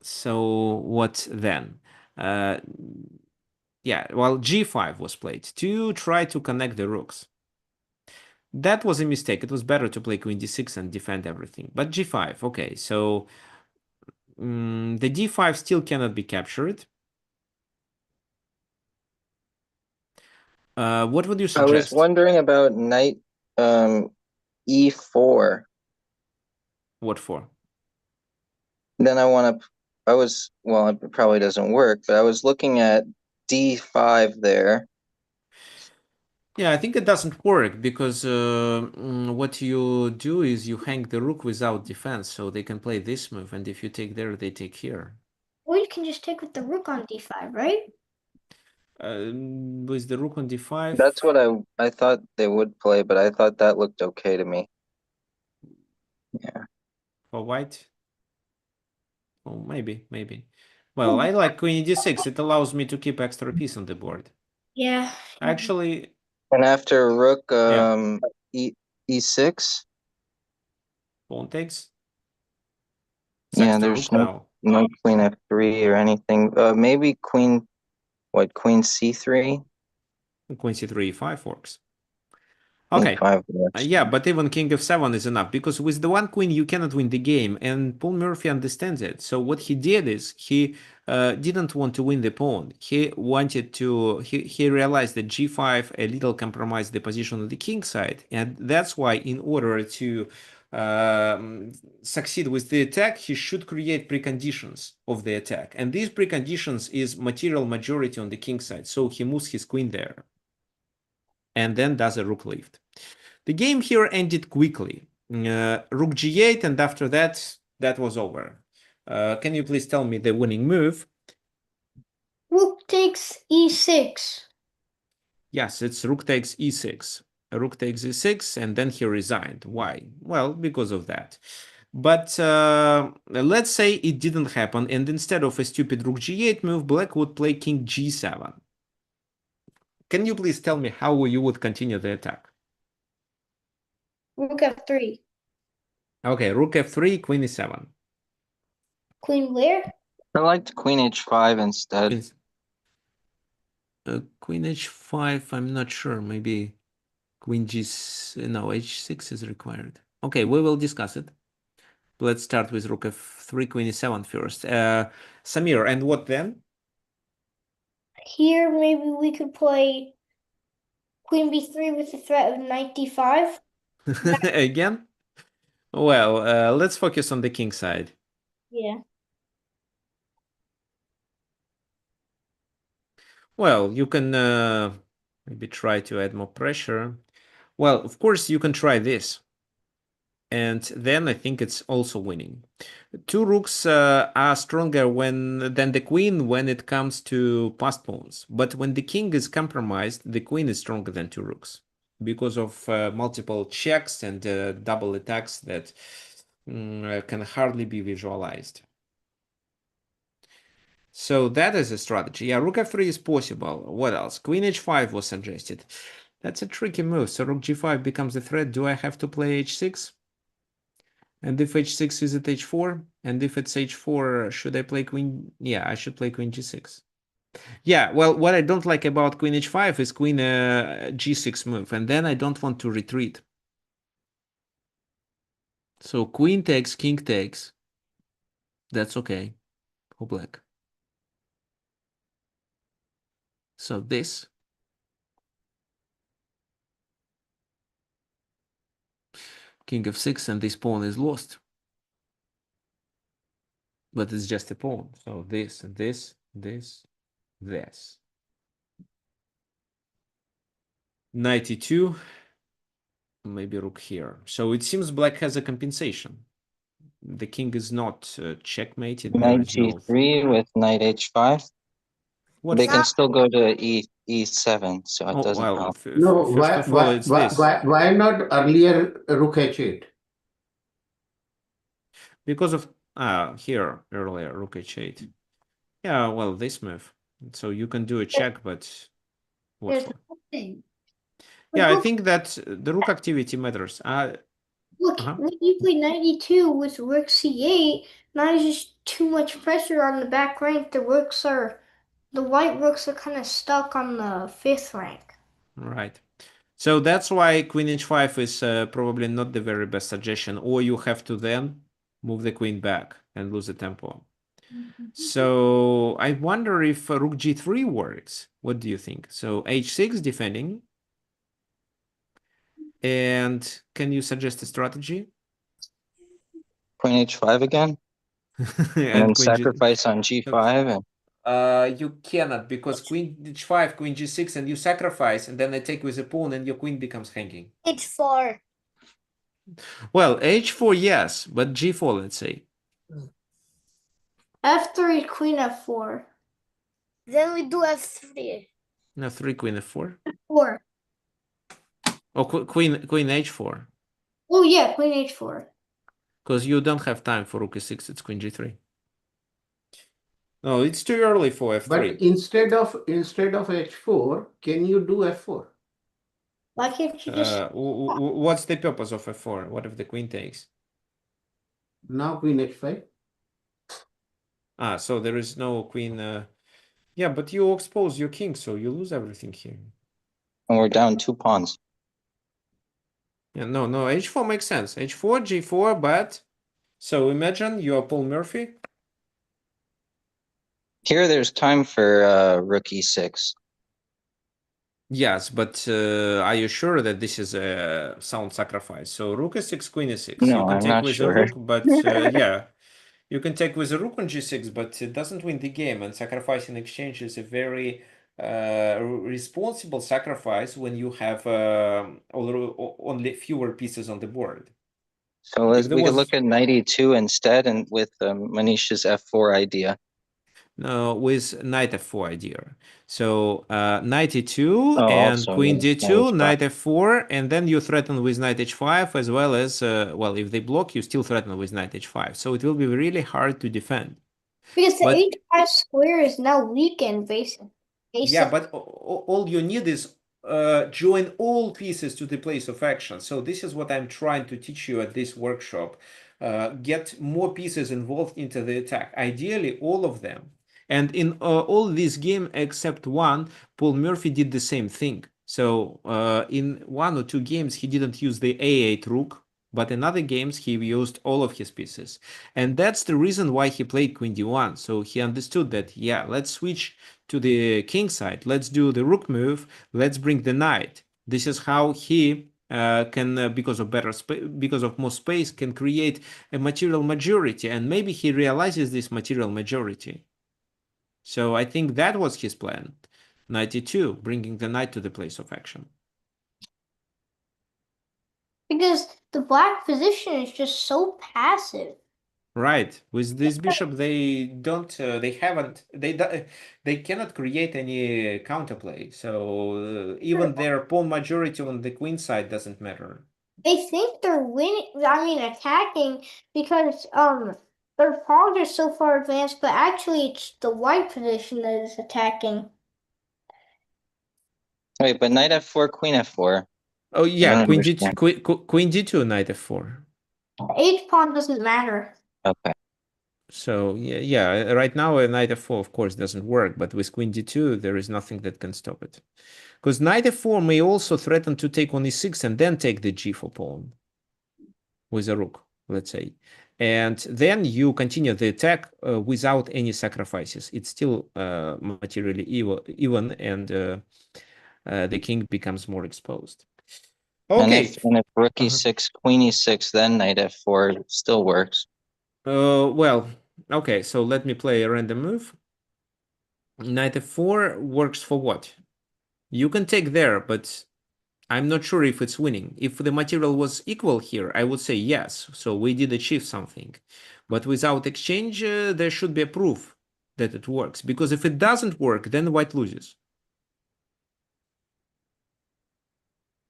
So what then? Yeah, well, g5 was played to try to connect the rooks. That was a mistake. It was better to play queen d6 and defend everything. But g5, okay, so the d5 still cannot be captured. What would you I was suggest? wondering about knight e4. What for? Then well, it probably doesn't work, but I was looking at d5 there. Yeah, I think it doesn't work because what you do is you hang the rook without defense, so they can play this move, and if you take there, they take here. Or you can just take with the rook on d5, right? With the rook on d5. That's what I thought they would play, but I thought that looked okay to me. Yeah. For white? Oh, maybe. Well, I like queen d6. It allows me to keep extra piece on the board. Yeah. Actually, And after rook Yeah. e6. pawn takes. It's Yeah, extra there's rook now. no queen f3 or anything. Maybe queen c3? Queen c3, e5 works. Okay. e5 works. Yeah, but even king f7 is enough because with the one queen you cannot win the game, and Paul Murphy understands it. So what he did is he didn't want to win the pawn. He wanted to. He realized that g5 a little compromised the position of the king side, and that's why in order to succeed with the attack, he should create preconditions of the attack, and these preconditions is material majority on the king side. So he moves his queen there, and then does a rook lift. The game here ended quickly. Rook g8, and after that, that was over. Can you please tell me the winning move? Rook takes e6. Yes, it's rook takes e6. Rook takes e6, and then he resigned. Why? Well, because of that. But let's say it didn't happen, and instead of a stupid rook g8 move, black would play king g7. Can you please tell me how you would continue the attack? Rook f3. Okay, rook f3, queen e7. Queen where? I liked queen h5 instead. Queen h5, I'm not sure. Maybe queen no, h6 is required. Okay, we will discuss it. Let's start with rook f3, queen e7 first. Samir, and what then? Here, maybe we could play queen b3 with the threat of knight d5. Again? Well, let's focus on the king side. Yeah. Well, you can maybe try to add more pressure. Well, of course, you can try this. And then I think it's also winning. Two rooks are stronger than the queen when it comes to passed pawns. But when the king is compromised, the queen is stronger than two rooks because of multiple checks and double attacks that can hardly be visualized. So that is a strategy. Yeah, rook f3 is possible. What else? Queen h5 was suggested. That's a tricky move. So rook g5 becomes a threat. Do I have to play h6? And if h6 is at h4, and if it's h4, should I play queen? Yeah, I should play queen g6. Yeah, well, what I don't like about queen h5 is queen g6 move, and then I don't want to retreat. So queen takes, king takes. That's okay for black. So this. King f6, and this pawn is lost. But it's just a pawn. So this, this, this, this. 92. Maybe rook here. So it seems black has a compensation. The king is not checkmated. There Knight is no. g3 with knight h5. What's They can that? still go to e7, so it Oh, doesn't well, help. No, first of all, it's this. why not earlier rook h8? Because of here earlier, rook h8. Yeah, well, this move. So you can do a check, but what There's for? nothing. Yeah, I Look, think that the rook activity matters. look, Uh-huh. when you play 92 with rook c8, now there's just too much pressure on the back rank. The white rooks are kind of stuck on the 5th rank. Right. So that's why queen h5 is probably not the very best suggestion, or you have to then move the queen back and lose the tempo. So I wonder if rook g3 works. What do you think? So h6 defending. And can you suggest a strategy? Queen h5 again, and then queen g. sacrifice on g5. And You cannot, because queen h5, queen g6, and you sacrifice, and then I take with a pawn, and your queen becomes hanging. H4. Well, h4, yes, but g4, let's say. f3, queen f4. Then we do F3. No, 3 queen f4. 4. Or queen h4. Oh yeah, queen h4. Because you don't have time for rook e6, it's queen g3. No, it's too early for f3. But instead of h4, can you do f4? Why can't you just What's the purpose of f4? What if the queen takes? Now queen h5. So there is no queen. Yeah, but you expose your king, so you lose everything here. we're down 2 pawns. Yeah, no, h4 makes sense. h4, g4, but so imagine you are Paul Morphy. Here, there's time for rook e6. Yes, but are you sure that this is a sound sacrifice? So rook e6, queen e6. No, You can I'm take not with sure. a rook, but yeah, you can take with a rook on g6, but it doesn't win the game. And sacrifice in exchange is a very responsible sacrifice when you have only fewer pieces on the board. So If there we could was look at knight e2 instead, and with Manish's f4 idea. with knight f4 idea. So knight e2 Oh, and also queen knight d2, h5. knight f4, and then you threaten with knight h5 as well as, well, if they block, you still threaten with knight h5. So it will be really hard to defend. because the But h5 square is now weakened basically. yeah, but all you need is join all pieces to the place of action. So this is what I'm trying to teach you at this workshop. Get more pieces involved into the attack. Ideally, all of them. And in all this game except one, Paul Morphy did the same thing. So in 1 or 2 games, he didn't use the a8 rook, but in other games, he used all of his pieces. And that's the reason why he played queen d1. So he understood that, yeah, let's switch to the king side. Let's do the rook move. Let's bring the knight. This is how he can, because of because of more space, can create a material majority. And maybe he realizes this material majority. So I think that was his plan. 92, bringing the knight to the place of action. Because the black position is just so passive. Right. With this bishop, they don't, they cannot create any counterplay. So even their pawn majority on the queen side doesn't matter. They think they're winning, attacking because Their pawns are so far advanced, but actually it's the white position that is attacking. Wait, but knight f4, queen f4. Oh I yeah, don't queen d2, understand. queen d2, knight f4. H pawn doesn't matter. Okay. So yeah, right now a knight f4 of course doesn't work, but with queen d2 there is nothing that can stop it. Because knight f4 may also threaten to take on e6 and then take the g4 pawn with a rook, let's say. And then you continue the attack without any sacrifices. It's still materially even and the king becomes more exposed. Okay. And if rook Uh-huh. e6, queen e6, then knight f4 still works. Well, okay, so let me play a random move. Knight f4 works for what? You can take there, but I'm not sure if it's winning. If the material was equal here, I would say yes. So we did achieve something. But without exchange, there should be a proof that it works. Because if it doesn't work, then white loses.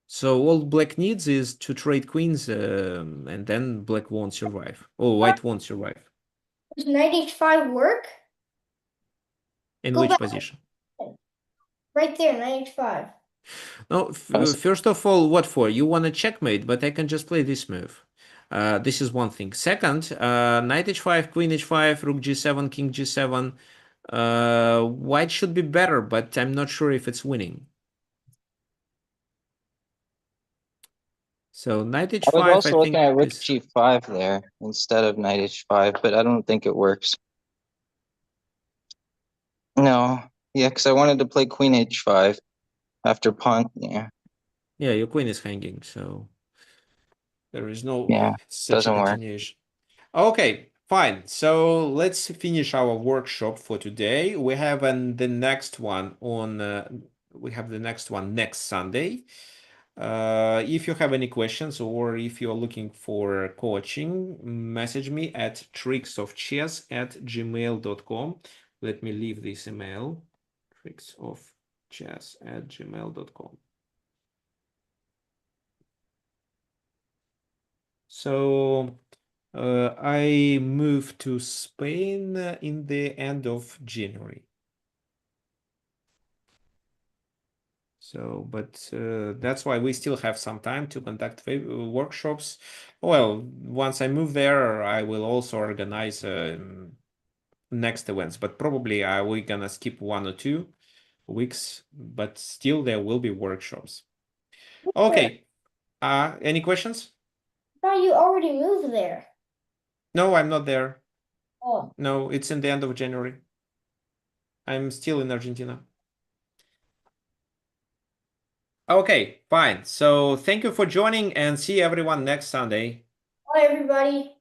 So all black needs is to trade queens, and then black won't survive. Or white won't survive. Does knight h5 work? In Go which back. position? Right there, knight h5. No, Yes. first of all, what for? You want a checkmate, but I can just play this move. This is one thing. Second, knight h5, queen h5, rook g7, king g7. White should be better, but I'm not sure if it's winning. So knight I was h5, I also looking think at rook is... g5 there instead of knight h5, but I don't think it works. No, yeah, because I wanted to play queen h5 after pawn. Yeah, Yeah, your queen is hanging, so there is no yeah, such a doesn't work. continuation. Okay, fine. So let's finish our workshop for today. We have the next one on we have the next one next Sunday. If you have any questions or if you're looking for coaching, message me at tricksofchess@gmail.com. Let me leave this email, tricksofchess@gmail.com. So I moved to Spain in the end of January. So, but that's why we still have some time to conduct workshops. Well, once I move there, I will also organize next events, but probably we're gonna skip 1 or 2 weeks, but still there will be workshops. Okay. Any questions? No, you already moved there. No, I'm not there. Oh. No, it's in the end of January. I'm still in Argentina. Okay, fine. So thank you for joining and see everyone next Sunday. Bye, everybody.